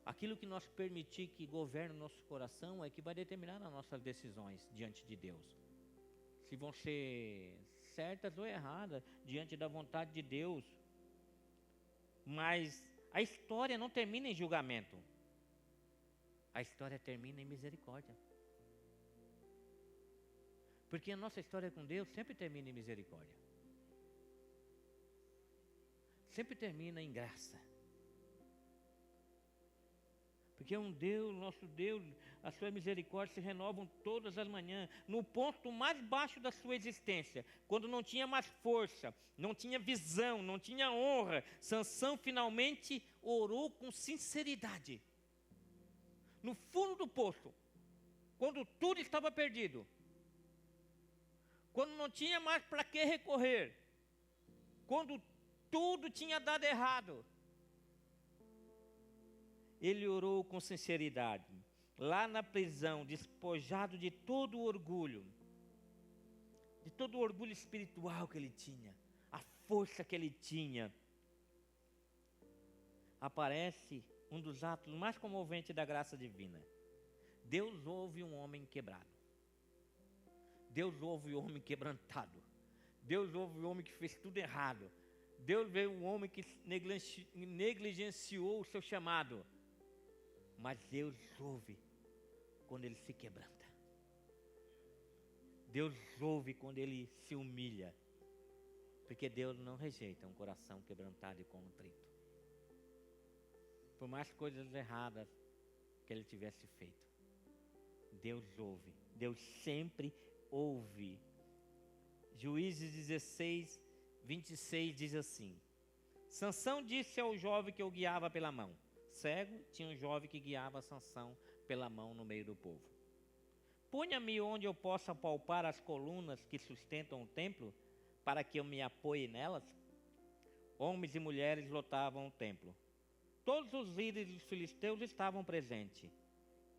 Aquilo que nós permitir que governe o nosso coração é que vai determinar as nossas decisões diante de Deus. Se vão ser certas ou erradas diante da vontade de Deus. Mas a história não termina em julgamento. A história termina em misericórdia. Porque a nossa história com Deus sempre termina em misericórdia. Sempre termina em graça. Porque é um Deus, nosso Deus, a sua misericórdia se renovam todas as manhãs, no ponto mais baixo da sua existência, quando não tinha mais força, não tinha visão, não tinha honra, Sansão finalmente orou com sinceridade. No fundo do poço, quando tudo estava perdido, quando não tinha mais para que recorrer, quando tudo tinha dado errado, ele orou com sinceridade, lá na prisão, despojado de todo o orgulho espiritual que ele tinha, a força que ele tinha. Aparece um dos atos mais comoventes da graça divina. Deus ouve um homem quebrado. Deus ouve um homem quebrantado. Deus ouve um homem que fez tudo errado. Deus vê um homem que negligenciou o seu chamado. Mas Deus ouve quando ele se quebranta. Deus ouve quando ele se humilha. Porque Deus não rejeita um coração quebrantado e contrito. Por mais coisas erradas que ele tivesse feito, Deus ouve. Deus sempre ouve. Juízes 16, 26 diz assim: Sansão disse ao jovem que o guiava pela mão. Cego, tinha um jovem que guiava Sansão pela mão no meio do povo. Ponha-me onde eu possa palpar as colunas que sustentam o templo, para que eu me apoie nelas. Homens e mulheres lotavam o templo. Todos os líderes dos filisteus estavam presentes.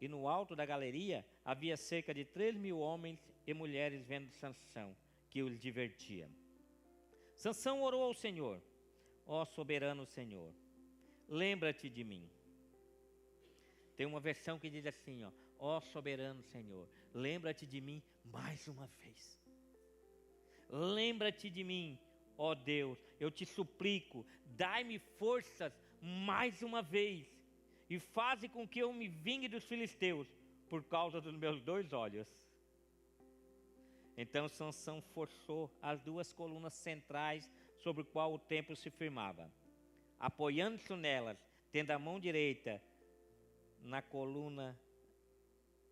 E no alto da galeria havia cerca de 3.000 homens e mulheres vendo Sansão, que os divertia. Sansão orou ao Senhor: ó soberano Senhor, lembra-te de mim. Tem uma versão que diz assim, ó soberano Senhor, lembra-te de mim mais uma vez. Lembra-te de mim, ó Deus, eu te suplico, dai-me forças mais uma vez, e faze com que eu me vingue dos filisteus, por causa dos meus 2 olhos. Então Sansão forçou as 2 colunas centrais sobre o qual o templo se firmava, apoiando-se nelas, tendo a mão direita na coluna,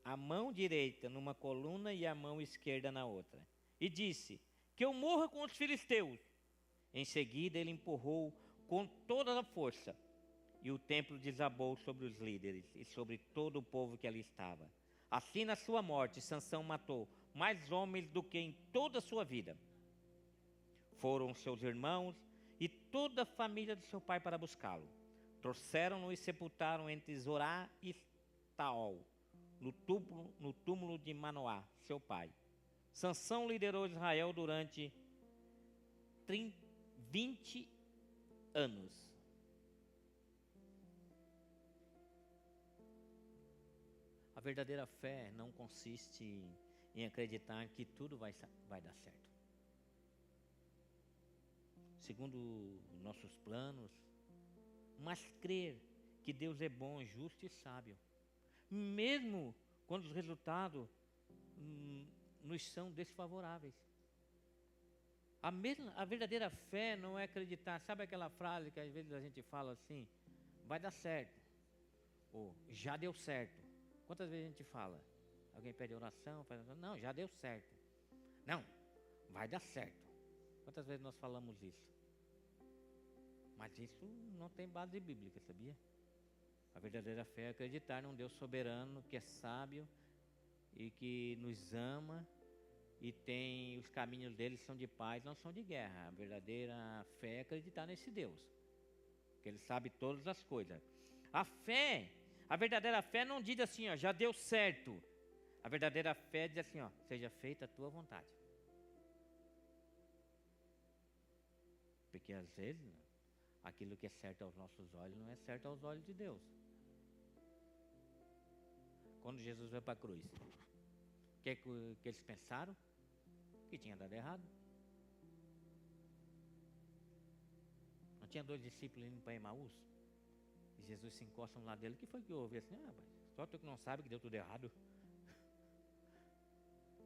a mão direita numa coluna e a mão esquerda na outra. E disse: que eu morra com os filisteus. Em seguida ele empurrou com toda a força, e o templo desabou sobre os líderes e sobre todo o povo que ali estava. Assim, na sua morte, Sansão matou mais homens do que em toda a sua vida. Foram seus irmãos e toda a família de seu pai para buscá-lo. Trouxeram-no e sepultaram entre Zorá e Taol, no túmulo de Manoá, seu pai. Sansão liderou Israel durante 20 anos. A verdadeira fé não consiste em acreditar que tudo vai dar certo, segundo nossos planos, mas crer que Deus é bom, justo e sábio, mesmo quando os resultados nos são desfavoráveis. A verdadeira fé não é acreditar. Sabe aquela frase que às vezes a gente fala assim: vai dar certo, ou já deu certo. Quantas vezes a gente fala? Alguém pede oração, não, já deu certo. Não, vai dar certo. Quantas vezes nós falamos isso? Mas isso não tem base bíblica, sabia? A verdadeira fé é acreditar num Deus soberano, que é sábio e que nos ama, e tem os caminhos dele são de paz, não são de guerra. A verdadeira fé é acreditar nesse Deus, que ele sabe todas as coisas. A verdadeira fé não diz assim, já deu certo. A verdadeira fé diz assim, seja feita a tua vontade. Porque às vezes aquilo que é certo aos nossos olhos não é certo aos olhos de Deus. Quando Jesus veio para a cruz, o que eles pensaram? Que tinha dado errado. Não tinha 2 discípulos indo para Emaús? E Jesus se encosta no lado dele. O que foi que houve? Assim, rapaz, só tu que não sabe que deu tudo errado.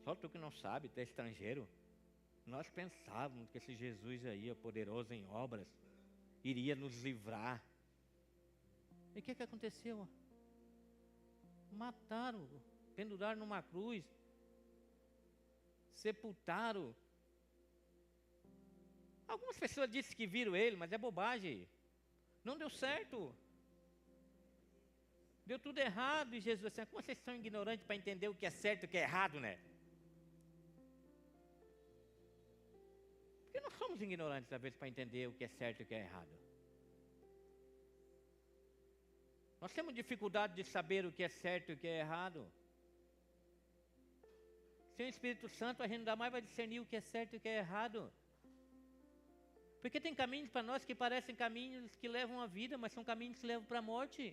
Só tu que não sabe, tu é estrangeiro. Nós pensávamos que esse Jesus aí, poderoso em obras, iria nos livrar. E o que aconteceu? Mataram, penduraram numa cruz, sepultaram. Algumas pessoas dizem que viram ele, mas é bobagem. Não deu certo. Deu tudo errado. E Jesus disse: como vocês são ignorantes para entender o que é certo e o que é errado, né? somos ignorantes, às vezes, para entender o que é certo e o que é errado. Nós temos dificuldade de saber o que é certo e o que é errado. Sem o Espírito Santo, a gente ainda mais vai discernir o que é certo e o que é errado. Porque tem caminhos para nós que parecem caminhos que levam à vida, mas são caminhos que levam para a morte.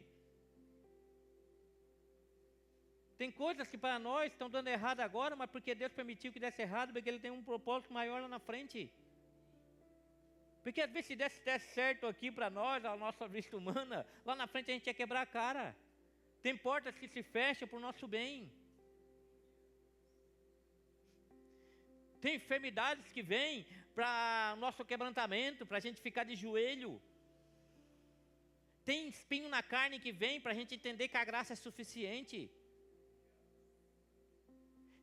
Tem coisas que para nós estão dando errado agora, mas porque Deus permitiu que desse errado, porque Ele tem um propósito maior lá na frente. Porque às vezes se desse certo aqui para nós, a nossa vista humana, lá na frente a gente ia quebrar a cara. Tem portas que se fecham para o nosso bem. Tem enfermidades que vêm para o nosso quebrantamento, para a gente ficar de joelho. Tem espinho na carne que vem para a gente entender que a graça é suficiente.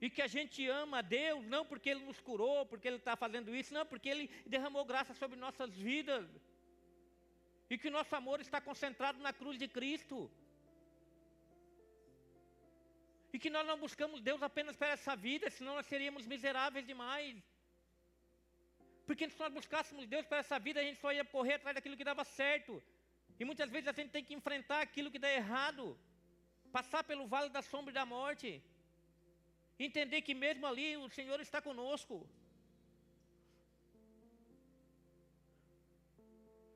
E que a gente ama a Deus, não porque Ele nos curou, porque Ele está fazendo isso, não, porque Ele derramou graça sobre nossas vidas. E que o nosso amor está concentrado na cruz de Cristo. E que nós não buscamos Deus apenas para essa vida, senão nós seríamos miseráveis demais. Porque se nós buscássemos Deus para essa vida, a gente só ia correr atrás daquilo que dava certo. E muitas vezes a gente tem que enfrentar aquilo que dá errado. Passar pelo vale da sombra e da morte. Entender que mesmo ali o Senhor está conosco.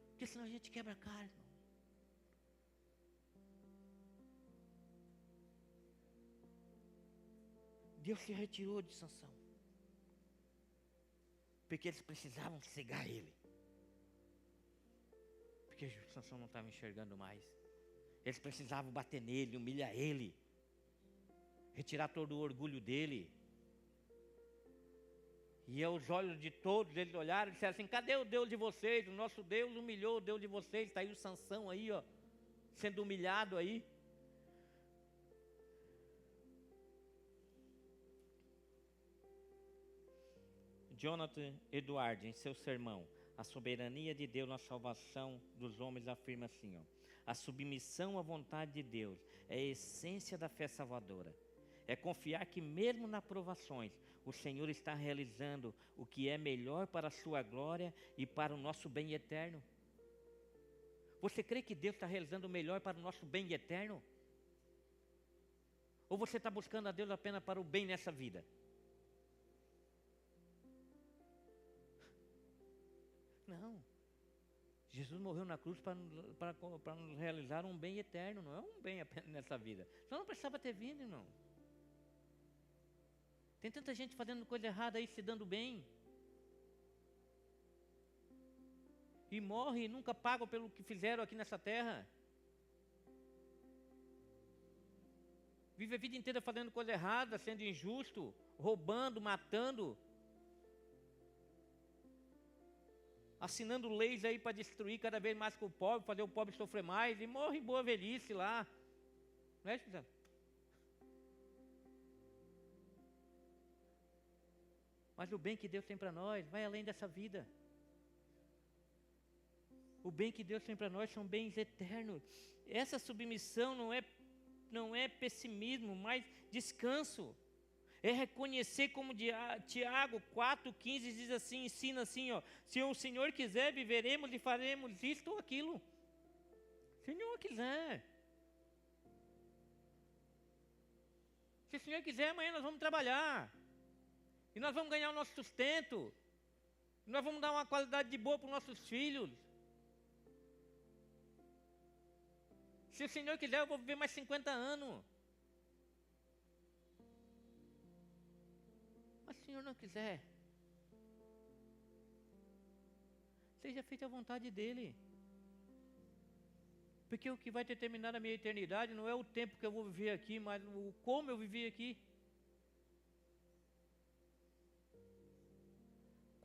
Porque senão a gente quebra a cara. Deus se retirou de Sansão. Porque eles precisavam cegar ele. Porque Sansão não estava enxergando mais. Eles precisavam bater nele, humilhar ele. Retirar todo o orgulho dele. E aos olhos de todos, eles olharam e disseram assim: cadê o Deus de vocês? O nosso Deus humilhou o Deus de vocês. Está aí o Sansão aí, ó, sendo humilhado aí. Jonathan Edwards, em seu sermão, A Soberania de Deus na Salvação dos Homens, afirma assim, ó: a submissão à vontade de Deus é a essência da fé salvadora. É confiar que mesmo nas provações, o Senhor está realizando o que é melhor para a sua glória e para o nosso bem eterno. Você crê que Deus está realizando o melhor para o nosso bem eterno? Ou você está buscando a Deus apenas para o bem nessa vida? Não. Jesus morreu na cruz para nos realizar um bem eterno, não é um bem apenas nessa vida. Só não precisava ter vindo, irmão. Tem tanta gente fazendo coisa errada aí, se dando bem. E morre e nunca pagam pelo que fizeram aqui nessa terra. Vive a vida inteira fazendo coisa errada, sendo injusto, roubando, matando. Assinando leis aí para destruir cada vez mais com o pobre, fazer o pobre sofrer mais, e morre em boa velhice lá. Não é, Suzana? Mas o bem que Deus tem para nós vai além dessa vida. O bem que Deus tem para nós são bens eternos. Essa submissão não é pessimismo, mas descanso. É reconhecer, como Tiago 4,15 diz assim, ensina assim, ó: se o Senhor quiser, viveremos e faremos isto ou aquilo. Se o Senhor quiser. Se o Senhor quiser, amanhã nós vamos trabalhar. E nós vamos ganhar o nosso sustento. E nós vamos dar uma qualidade de boa para os nossos filhos. Se o Senhor quiser, eu vou viver mais 50 anos. Mas se o Senhor não quiser, seja feita a vontade dEle. Porque o que vai determinar a minha eternidade não é o tempo que eu vou viver aqui, mas o como eu vivi aqui.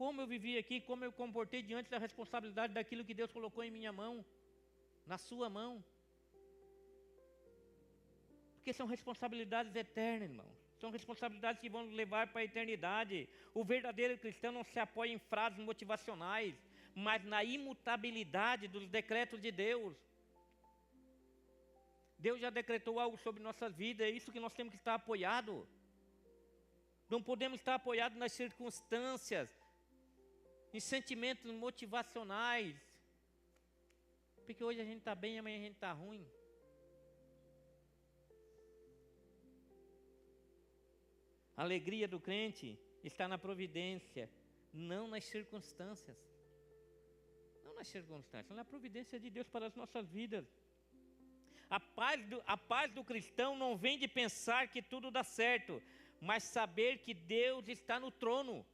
Como eu vivi aqui, como eu comportei diante da responsabilidade daquilo que Deus colocou em minha mão, na sua mão. Porque são responsabilidades eternas, irmãos. São responsabilidades que vão nos levar para a eternidade. O verdadeiro cristão não se apoia em frases motivacionais, mas na imutabilidade dos decretos de Deus. Deus já decretou algo sobre nossas vidas, é isso que nós temos que estar apoiado. Não podemos estar apoiados nas circunstâncias. em sentimentos motivacionais. Porque hoje a gente está bem e amanhã a gente está ruim. A alegria do crente está na providência, não nas circunstâncias. Não nas circunstâncias, na providência de Deus para as nossas vidas. A paz do cristão não vem de pensar que tudo dá certo, mas saber que Deus está no trono.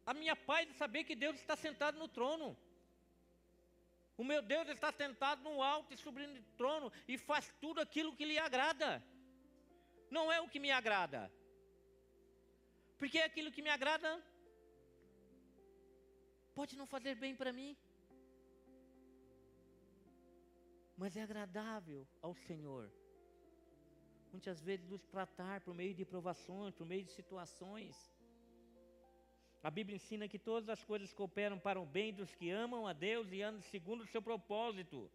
A minha paz é saber que Deus está sentado no trono. O meu Deus está sentado no alto e sublime trono e faz tudo aquilo que lhe agrada. Não é o que me agrada. Porque aquilo que me agrada pode não fazer bem para mim. Mas é agradável ao Senhor. Muitas vezes nos tratar por meio de provações, por meio de situações. A Bíblia ensina que todas as coisas cooperam para o bem dos que amam a Deus e andam segundo o seu propósito.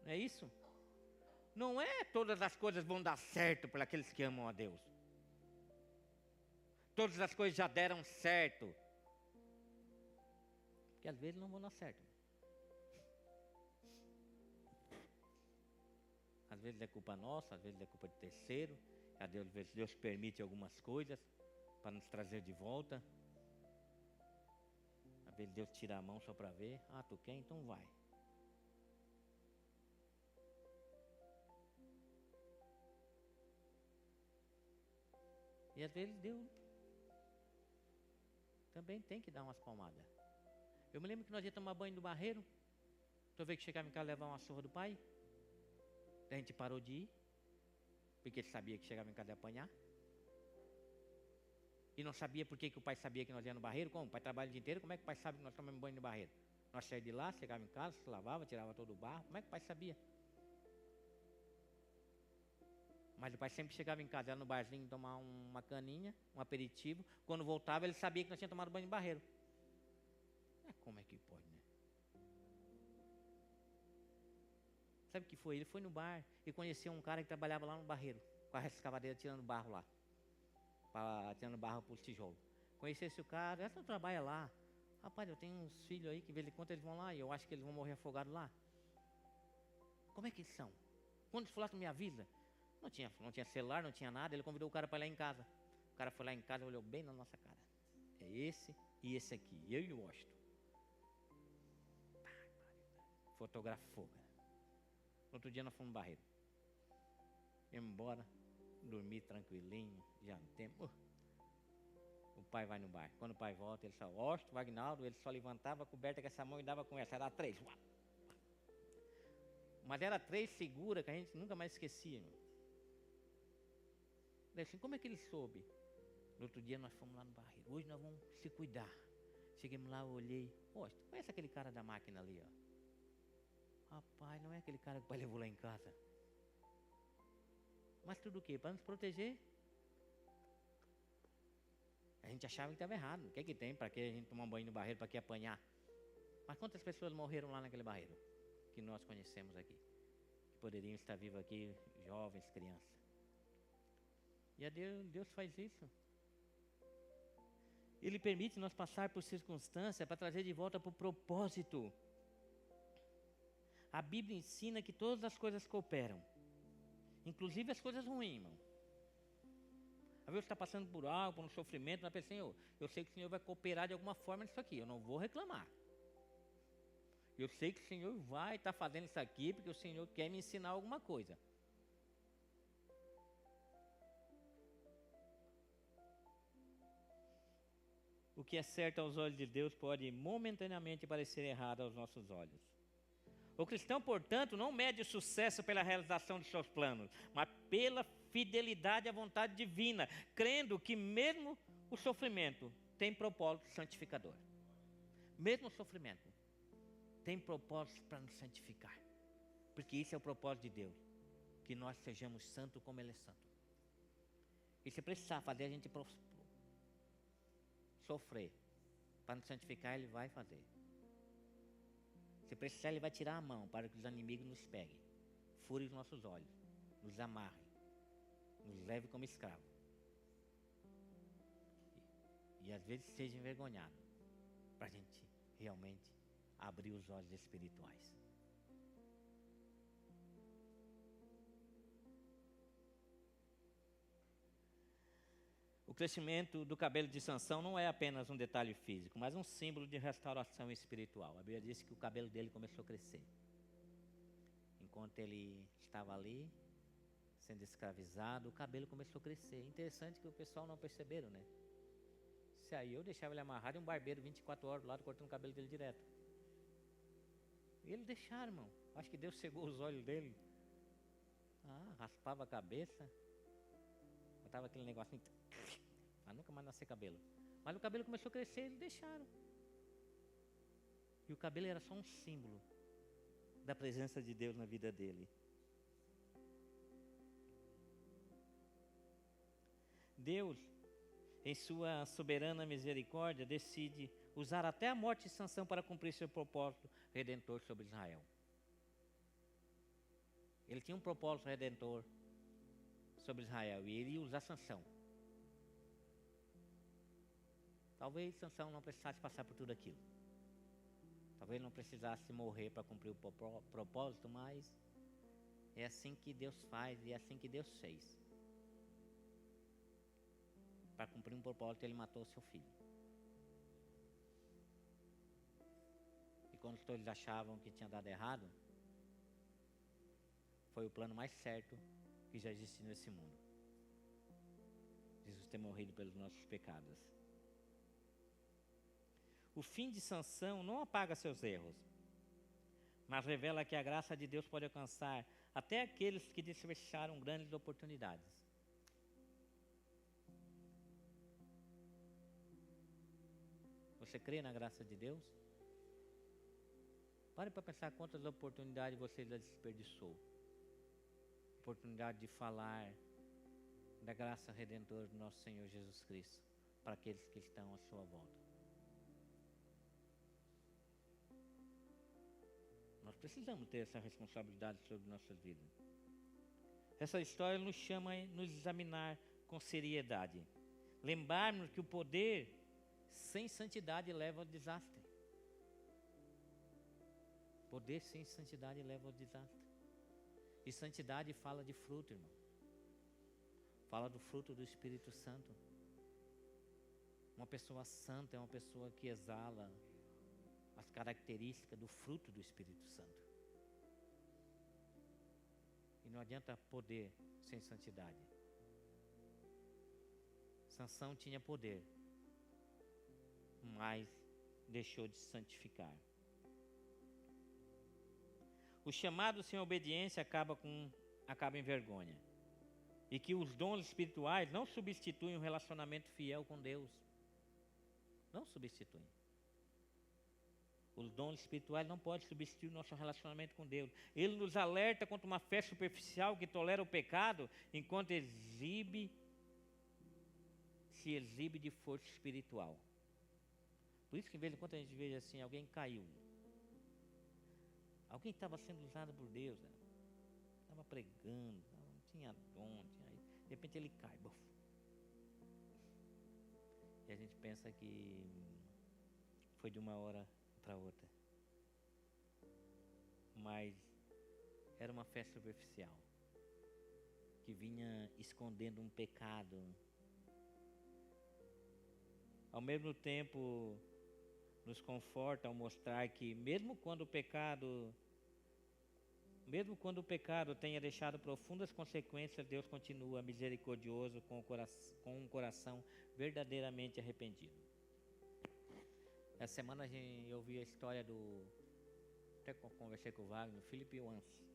Não é isso? Não é todas as coisas vão dar certo para aqueles que amam a Deus. Todas as coisas já deram certo. Porque às vezes não vão dar certo. Às vezes é culpa nossa, às vezes é culpa de terceiro. Às vezes Deus permite algumas coisas para nos trazer de volta. Às vezes Deus tira a mão só para ver. Ah, tu quer? Então vai. E às vezes Deus também tem que dar umas palmadas. Eu me lembro que nós ia tomar banho no barreiro. Toda vez que chegava em casa levar uma surra do pai. A gente parou de ir. Porque ele sabia que chegava em casa ia apanhar. E não sabia por que o pai sabia que nós íamos no barreiro. Como? O pai trabalha o dia inteiro, como é que o pai sabe que nós tomamos banho no barreiro? Nós saímos de lá, chegava em casa, se lavava, tirava todo o barro. Como é que o pai sabia? Mas o pai sempre chegava em casa, ia no barzinho tomar uma caninha, um aperitivo. Quando voltava, ele sabia que nós tínhamos tomado banho no barreiro. Como é que pode, né? Sabe o que foi? Ele foi no bar e conheceu um cara que trabalhava lá no barreiro, com a escavadeira tirando barro lá. Tirando barro para os tijolos. Conheci esse cara, essa trabalha lá. Rapaz, eu tenho uns filhos aí que de vez em quando eles vão lá e eu acho que eles vão morrer afogados lá. Como é que eles são? Quando eles falaram, me avisa. Não tinha celular, não tinha nada. Ele convidou o cara para ir lá em casa. O cara foi lá em casa e olhou bem na nossa cara. É esse e esse aqui, eu e o Washington. Fotografou, cara. No outro dia nós fomos no barreiro. Viemos embora, dormi tranquilinho, jantemos. O pai vai no bar. Quando o pai volta, ele só, Washington, Vagnaldo, ele só levantava a coberta com essa mão e dava com essa. Era 3. Mas era 3 segura que a gente nunca mais esquecia. Daí assim, como é que ele soube? No outro dia nós fomos lá no barreiro. Hoje nós vamos se cuidar. Chegamos lá, eu olhei. Washington, conhece aquele cara da máquina ali, ó? Rapaz, não é aquele cara que o pai levou lá em casa. Mas tudo o quê? Para nos proteger. A gente achava que estava errado. O que é que tem? Para que a gente tomar um banho no barreiro? Para que apanhar? Mas quantas pessoas morreram lá naquele barreiro? Que nós conhecemos aqui. Que poderiam estar vivos aqui, jovens, crianças. E Deus faz isso. Ele permite nós passar por circunstâncias para trazer de volta para o propósito. A Bíblia ensina que todas as coisas cooperam. Inclusive as coisas ruins, irmão. Às vezes você está passando por algo, por um sofrimento, mas pensa, Senhor, eu sei que o Senhor vai cooperar de alguma forma nisso aqui, eu não vou reclamar. Eu sei que o Senhor vai estar fazendo isso aqui, porque o Senhor quer me ensinar alguma coisa. O que é certo aos olhos de Deus pode momentaneamente parecer errado aos nossos olhos. O cristão, portanto, não mede o sucesso pela realização de seus planos, mas pela fidelidade à vontade divina, crendo que mesmo o sofrimento tem propósito santificador. Mesmo o sofrimento tem propósito para nos santificar, porque isso é o propósito de Deus, que nós sejamos santos como Ele é santo. E se precisar fazer a gente sofrer para nos santificar, Ele vai fazer. Se precisar, Ele vai tirar a mão para que os inimigos nos peguem, furem os nossos olhos, nos amarrem, nos levem como escravos. E e às vezes seja envergonhado, para a gente realmente abrir os olhos espirituais. O crescimento do cabelo de Sansão não é apenas um detalhe físico, mas um símbolo de restauração espiritual. A Bíblia diz que o cabelo dele começou a crescer. Enquanto ele estava ali, sendo escravizado, o cabelo começou a crescer. Interessante que o pessoal não perceberam, né? Se aí eu deixava ele amarrado e um barbeiro 24 horas do lado cortando o cabelo dele direto. E eles deixaram, irmão. Acho que Deus cegou os olhos dele. Raspava a cabeça. Botava aquele negocinho. Para nunca mais nascer cabelo. Mas o cabelo começou a crescer e eles deixaram. E o cabelo era só um símbolo da presença de Deus na vida dele. Deus, em sua soberana misericórdia, decide usar até a morte de Sansão para cumprir seu propósito redentor sobre Israel. Ele tinha um propósito redentor sobre Israel e ele ia usar Sansão. Talvez Sansão não precisasse passar por tudo aquilo. Talvez não precisasse morrer para cumprir o propósito, mas é assim que Deus faz e é assim que Deus fez. Para cumprir um propósito, ele matou seu filho. E quando todos achavam que tinha dado errado, foi o plano mais certo que já existe nesse mundo. Jesus ter morrido pelos nossos pecados. O fim de Sansão não apaga seus erros, mas revela que a graça de Deus pode alcançar até aqueles que desperdiçaram grandes oportunidades. Você crê na graça de Deus? Pare para pensar quantas oportunidades você já desperdiçou. Oportunidade de falar da graça redentora do nosso Senhor Jesus Cristo para aqueles que estão à sua volta. Nós precisamos ter essa responsabilidade sobre nossas vidas. Essa história nos chama a nos examinar com seriedade. Lembrarmos que o poder sem santidade leva ao desastre. Poder sem santidade leva ao desastre. E santidade fala de fruto, irmão. Fala do fruto do Espírito Santo. Uma pessoa santa é uma pessoa que exala as características do fruto do Espírito Santo. E não adianta poder sem santidade. Sansão tinha poder, mas deixou de se santificar. O chamado sem obediência acaba em vergonha. E que os dons espirituais não substituem um relacionamento fiel com Deus. Não substituem. Os dons espirituais não podem substituir o nosso relacionamento com Deus. Ele nos alerta contra uma fé superficial que tolera o pecado, enquanto se exibe de força espiritual. Por isso que de vez em quando a gente vê assim, alguém caiu. Alguém estava sendo usado por Deus, né? Estava pregando, não tinha dom, de repente ele cai. Buf. E a gente pensa que foi de uma hora para outra. Mas era uma fé superficial, que vinha escondendo um pecado. Ao mesmo tempo, nos conforta ao mostrar que mesmo quando o pecado tenha deixado profundas consequências, Deus continua misericordioso com um coração verdadeiramente arrependido. Essa semana eu ouvi a história até conversei com o Wagner, Philip Yancey,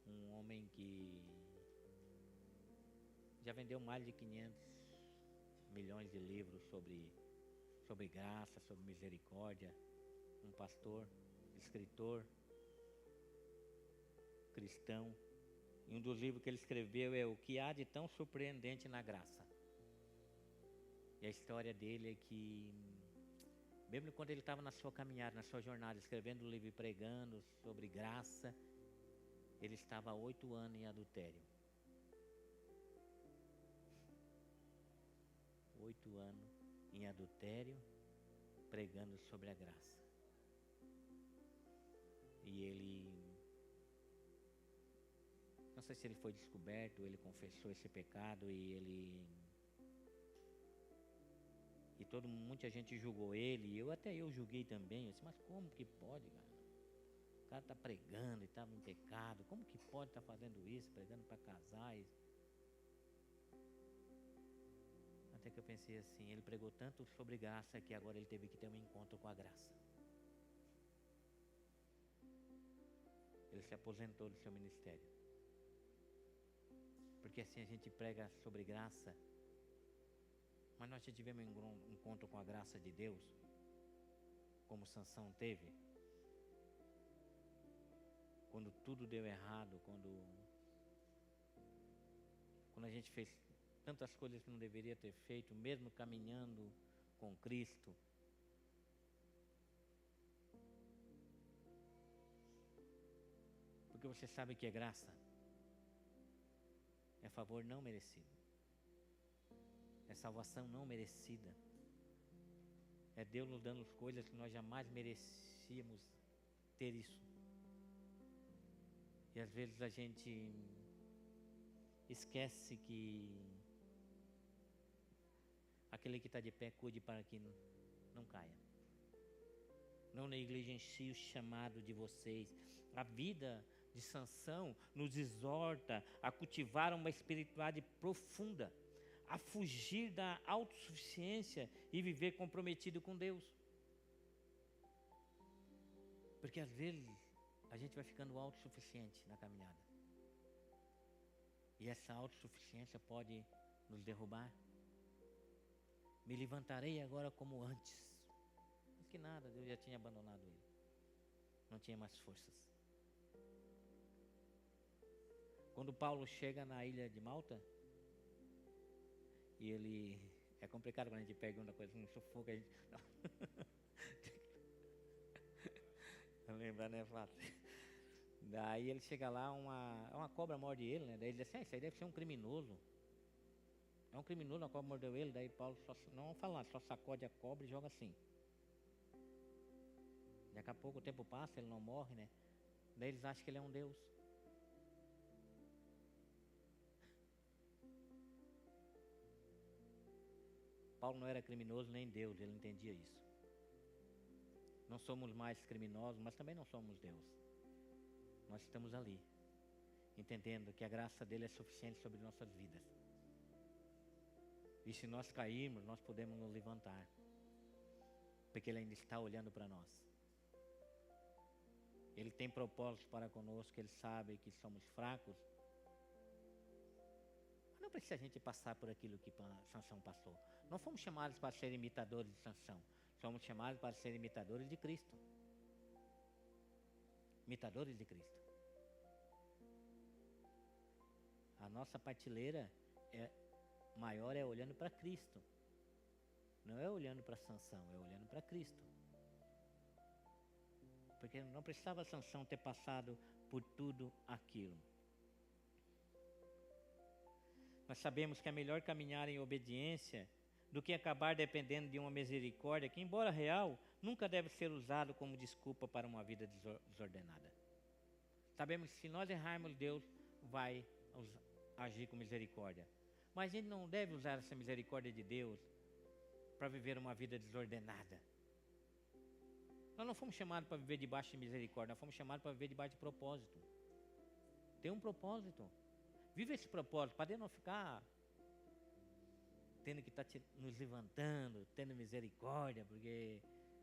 um homem que já vendeu mais de 500 milhões de livros sobre graça, sobre misericórdia, um pastor, escritor, cristão. E um dos livros que ele escreveu é O que há de tão surpreendente na graça. E a história dele é que, mesmo quando ele estava na sua caminhada, na sua jornada, escrevendo o livro e pregando sobre graça, ele estava há 8 anos em adultério. 8 anos em adultério, pregando sobre a graça. E ele, não sei se ele foi descoberto, ele confessou esse pecado muita gente julgou ele, e até eu julguei também. Eu disse, mas como que pode, cara? O cara está pregando e estava em pecado, como que pode estar fazendo isso, pregando para casais? Até que eu pensei assim, ele pregou tanto sobre graça que agora ele teve que ter um encontro com a graça. Ele se aposentou do seu ministério. Porque assim a gente prega sobre graça, mas nós já tivemos um encontro com a graça de Deus, como Sansão teve. Quando tudo deu errado, quando a gente fez tantas coisas que não deveria ter feito, mesmo caminhando com Cristo. Porque você sabe que é graça, é favor não merecido, é salvação não merecida, é Deus nos dando coisas que nós jamais merecíamos ter isso. E às vezes a gente esquece que aquele que está de pé cuide para que não caia. Não negligencie o chamado de vocês. A vida de Sansão nos exorta a cultivar uma espiritualidade profunda, a fugir da autossuficiência e viver comprometido com Deus. Porque às vezes a gente vai ficando autossuficiente na caminhada. E essa autossuficiência pode nos derrubar. Me levantarei agora como antes. Mas que nada, Deus já tinha abandonado ele. Não tinha mais forças. Quando Paulo chega na ilha de Malta, e ele... É complicado quando a gente pergunta coisa, não sufoca a gente... Não lembrar, não é fácil. Daí ele chega lá, uma cobra morde ele, né? Daí ele diz assim, isso aí deve ser um criminoso. É um criminoso, a cobra mordeu ele. Daí Paulo não fala, só sacode a cobra e joga assim. Daqui a pouco o tempo passa, ele não morre, né? Daí eles acham que ele é um Deus. Paulo não era criminoso nem Deus, ele entendia isso. Não somos mais criminosos, mas também não somos Deus. Nós estamos ali, entendendo que a graça dele é suficiente sobre nossas vidas. E se nós cairmos, nós podemos nos levantar, porque ele ainda está olhando para nós. Ele tem propósitos para conosco, ele sabe que somos fracos. Mas não precisa a gente passar por aquilo que Sansão passou. Não fomos chamados para ser imitadores de Sansão. Somos chamados para ser imitadores de Cristo. Imitadores de Cristo. A nossa prateleira maior é olhando para Cristo. Não é olhando para Sansão, é olhando para Cristo. Porque não precisava Sansão ter passado por tudo aquilo. Nós sabemos que é melhor caminhar em obediência do que acabar dependendo de uma misericórdia que, embora real, nunca deve ser usado como desculpa para uma vida desordenada. Sabemos que se nós errarmos, Deus vai agir com misericórdia. Mas a gente não deve usar essa misericórdia de Deus para viver uma vida desordenada. Nós não fomos chamados para viver debaixo de misericórdia, nós fomos chamados para viver debaixo de propósito. Tem um propósito. Viva esse propósito, para não ficar tendo que estar nos levantando, tendo misericórdia, porque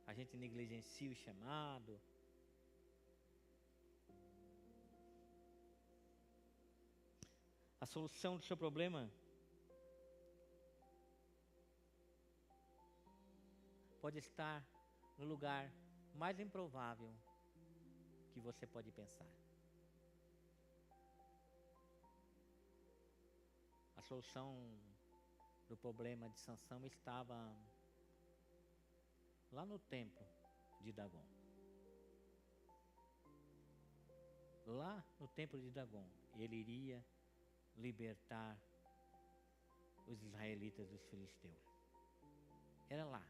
a gente negligencia o chamado. A solução do seu problema pode estar no lugar mais improvável que você pode pensar. A solução do problema de Sansão estava lá no templo de Dagon. Lá no templo de Dagon, ele iria libertar os israelitas dos filisteus. Era lá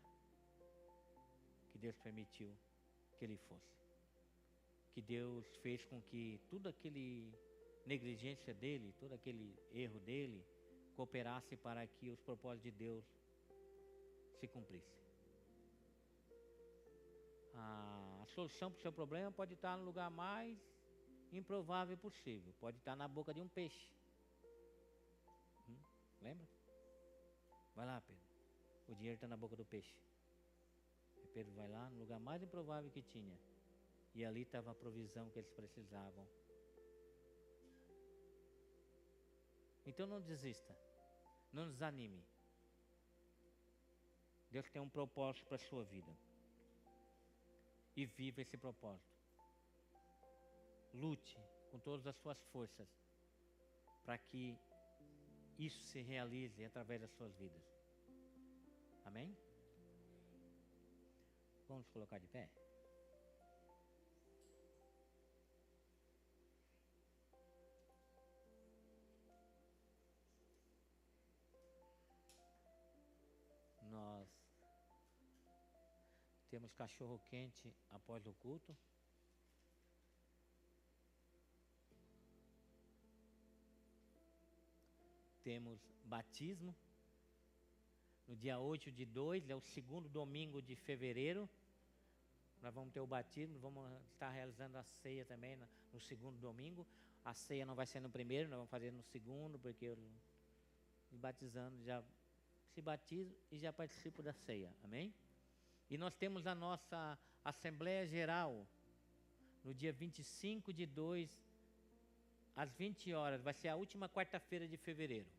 que Deus permitiu que ele fosse. Que Deus fez com que tudo aquele negligência dele, todo aquele erro dele, cooperasse para que os propósitos de Deus se cumprissem. A solução para o seu problema pode estar no lugar mais improvável possível. Pode estar na boca de um peixe. Lembra? Vai lá, Pedro. O dinheiro está na boca do peixe. E Pedro vai lá no lugar mais improvável que tinha. E ali estava a provisão que eles precisavam. Então não desista. Não desanime. Deus tem um propósito para a sua vida. E viva esse propósito. Lute com todas as suas forças para que isso se realize através das suas vidas. Amém? Vamos colocar de pé? Nós temos cachorro quente após o culto. Temos batismo. No dia 8/2, é o segundo domingo de fevereiro. Nós vamos ter o batismo, vamos estar realizando a ceia também no segundo domingo. A ceia não vai ser no primeiro, nós vamos fazer no segundo, porque eu batizando já se batizo e já participo da ceia. Amém? E nós temos a nossa Assembleia Geral no dia 25/2, às 20 horas. Vai ser a última quarta-feira de fevereiro.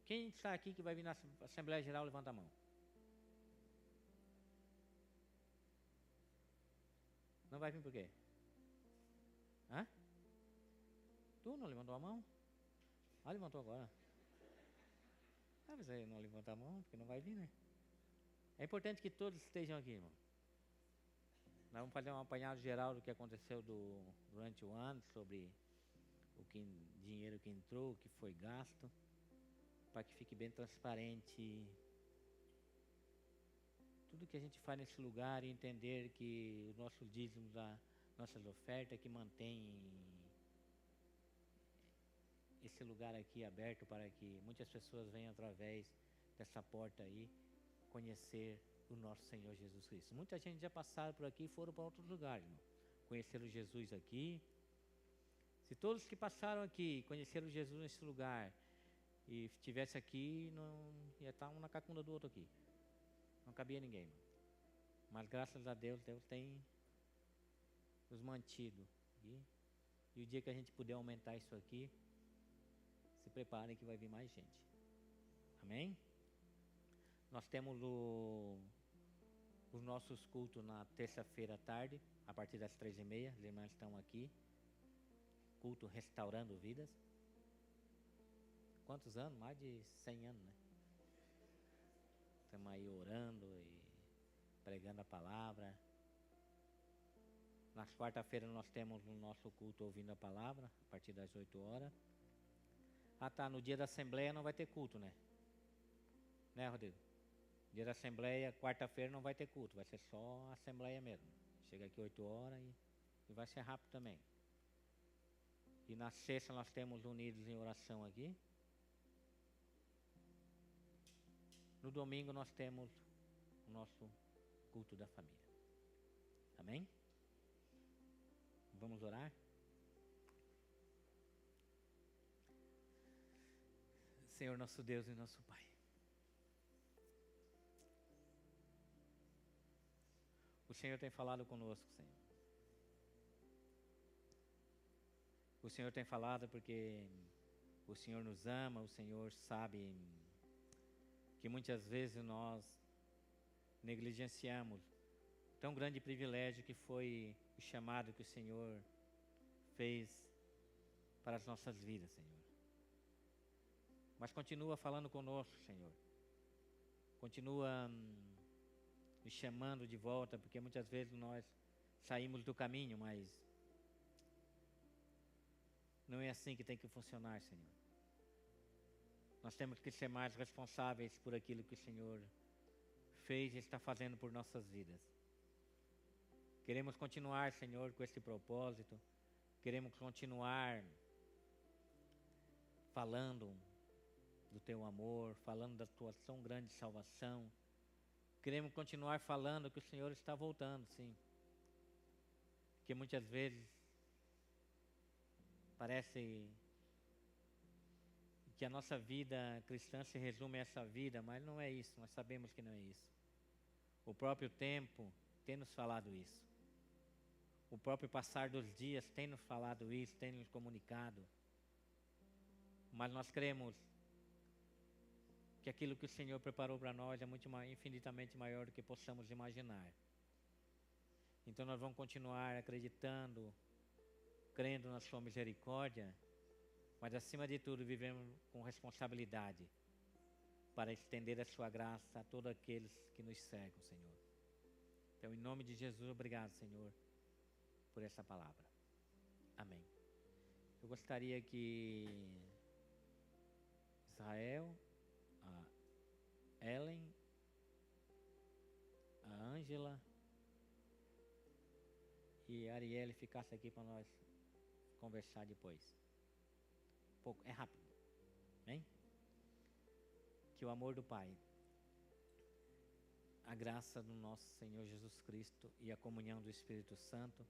Quem está aqui que vai vir na Assembleia Geral, levanta a mão. Não vai vir por quê? Hã? Tu não levantou a mão? Ah, levantou agora. Ah, mas aí não levanta a mão, porque não vai vir, né? É importante que todos estejam aqui, irmão. Nós vamos fazer um apanhado geral do que aconteceu durante o ano, sobre o dinheiro que entrou, o que foi gasto, para que fique bem transparente tudo que a gente faz nesse lugar e entender que os nossos dízimos, nossas ofertas que mantém esse lugar aqui aberto para que muitas pessoas venham através dessa porta aí conhecer o nosso Senhor Jesus Cristo. Muita gente já passaram por aqui e foram para outros lugares, irmão. Conheceram Jesus aqui. Se todos que passaram aqui conheceram Jesus nesse lugar e estivesse aqui, não ia estar um na cacunda do outro aqui. Não cabia ninguém, irmão. Mas graças a Deus, Deus tem nos mantido. E o dia que a gente puder aumentar isso aqui, se preparem que vai vir mais gente. Amém? Nós temos os nossos cultos na terça-feira à tarde, a partir das 3h30. As irmãs estão aqui. Culto Restaurando Vidas. Quantos anos? Mais de 100 anos, né? Estamos aí orando e pregando a palavra. Nas quarta-feiras nós temos o nosso culto ouvindo a palavra, a partir das 8 horas. Ah, tá, no dia da Assembleia não vai ter culto, né? Né, Rodrigo? Dia da Assembleia, quarta-feira não vai ter culto, vai ser só a Assembleia mesmo. Chega aqui 8 horas e vai ser rápido também. E na sexta nós temos unidos em oração aqui. No domingo nós temos o nosso culto da família. Amém? Vamos orar? Senhor nosso Deus e nosso Pai. O Senhor tem falado conosco, Senhor. O Senhor tem falado porque o Senhor nos ama, o Senhor sabe que muitas vezes nós negligenciamos tão grande privilégio que foi o chamado que o Senhor fez para as nossas vidas, Senhor. Mas continua falando conosco, Senhor. Continua nos chamando de volta, porque muitas vezes nós saímos do caminho, mas não é assim que tem que funcionar, Senhor. Nós temos que ser mais responsáveis por aquilo que o Senhor fez e está fazendo por nossas vidas. Queremos continuar, Senhor, com esse propósito. Queremos continuar falando do Teu amor, falando da Tua tão grande salvação. Queremos continuar falando que o Senhor está voltando, sim. Porque muitas vezes parece que a nossa vida cristã se resume a essa vida, mas não é isso, nós sabemos que não é isso. O próprio tempo tem nos falado isso. O próprio passar dos dias tem nos falado isso, tem nos comunicado. Mas nós cremos que aquilo que o Senhor preparou para nós é muito infinitamente maior do que possamos imaginar. Então nós vamos continuar acreditando, crendo na sua misericórdia, mas acima de tudo vivemos com responsabilidade para estender a sua graça a todos aqueles que nos cercam, Senhor. Então, em nome de Jesus, obrigado, Senhor, por essa palavra. Amém. Eu gostaria que Israel, a Ellen, a Ângela e a Arielle ficassem aqui para nós conversar depois. É rápido, hein? Que o amor do Pai, a graça do nosso Senhor Jesus Cristo e a comunhão do Espírito Santo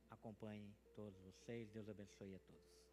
acompanhem todos vocês. Deus abençoe a todos.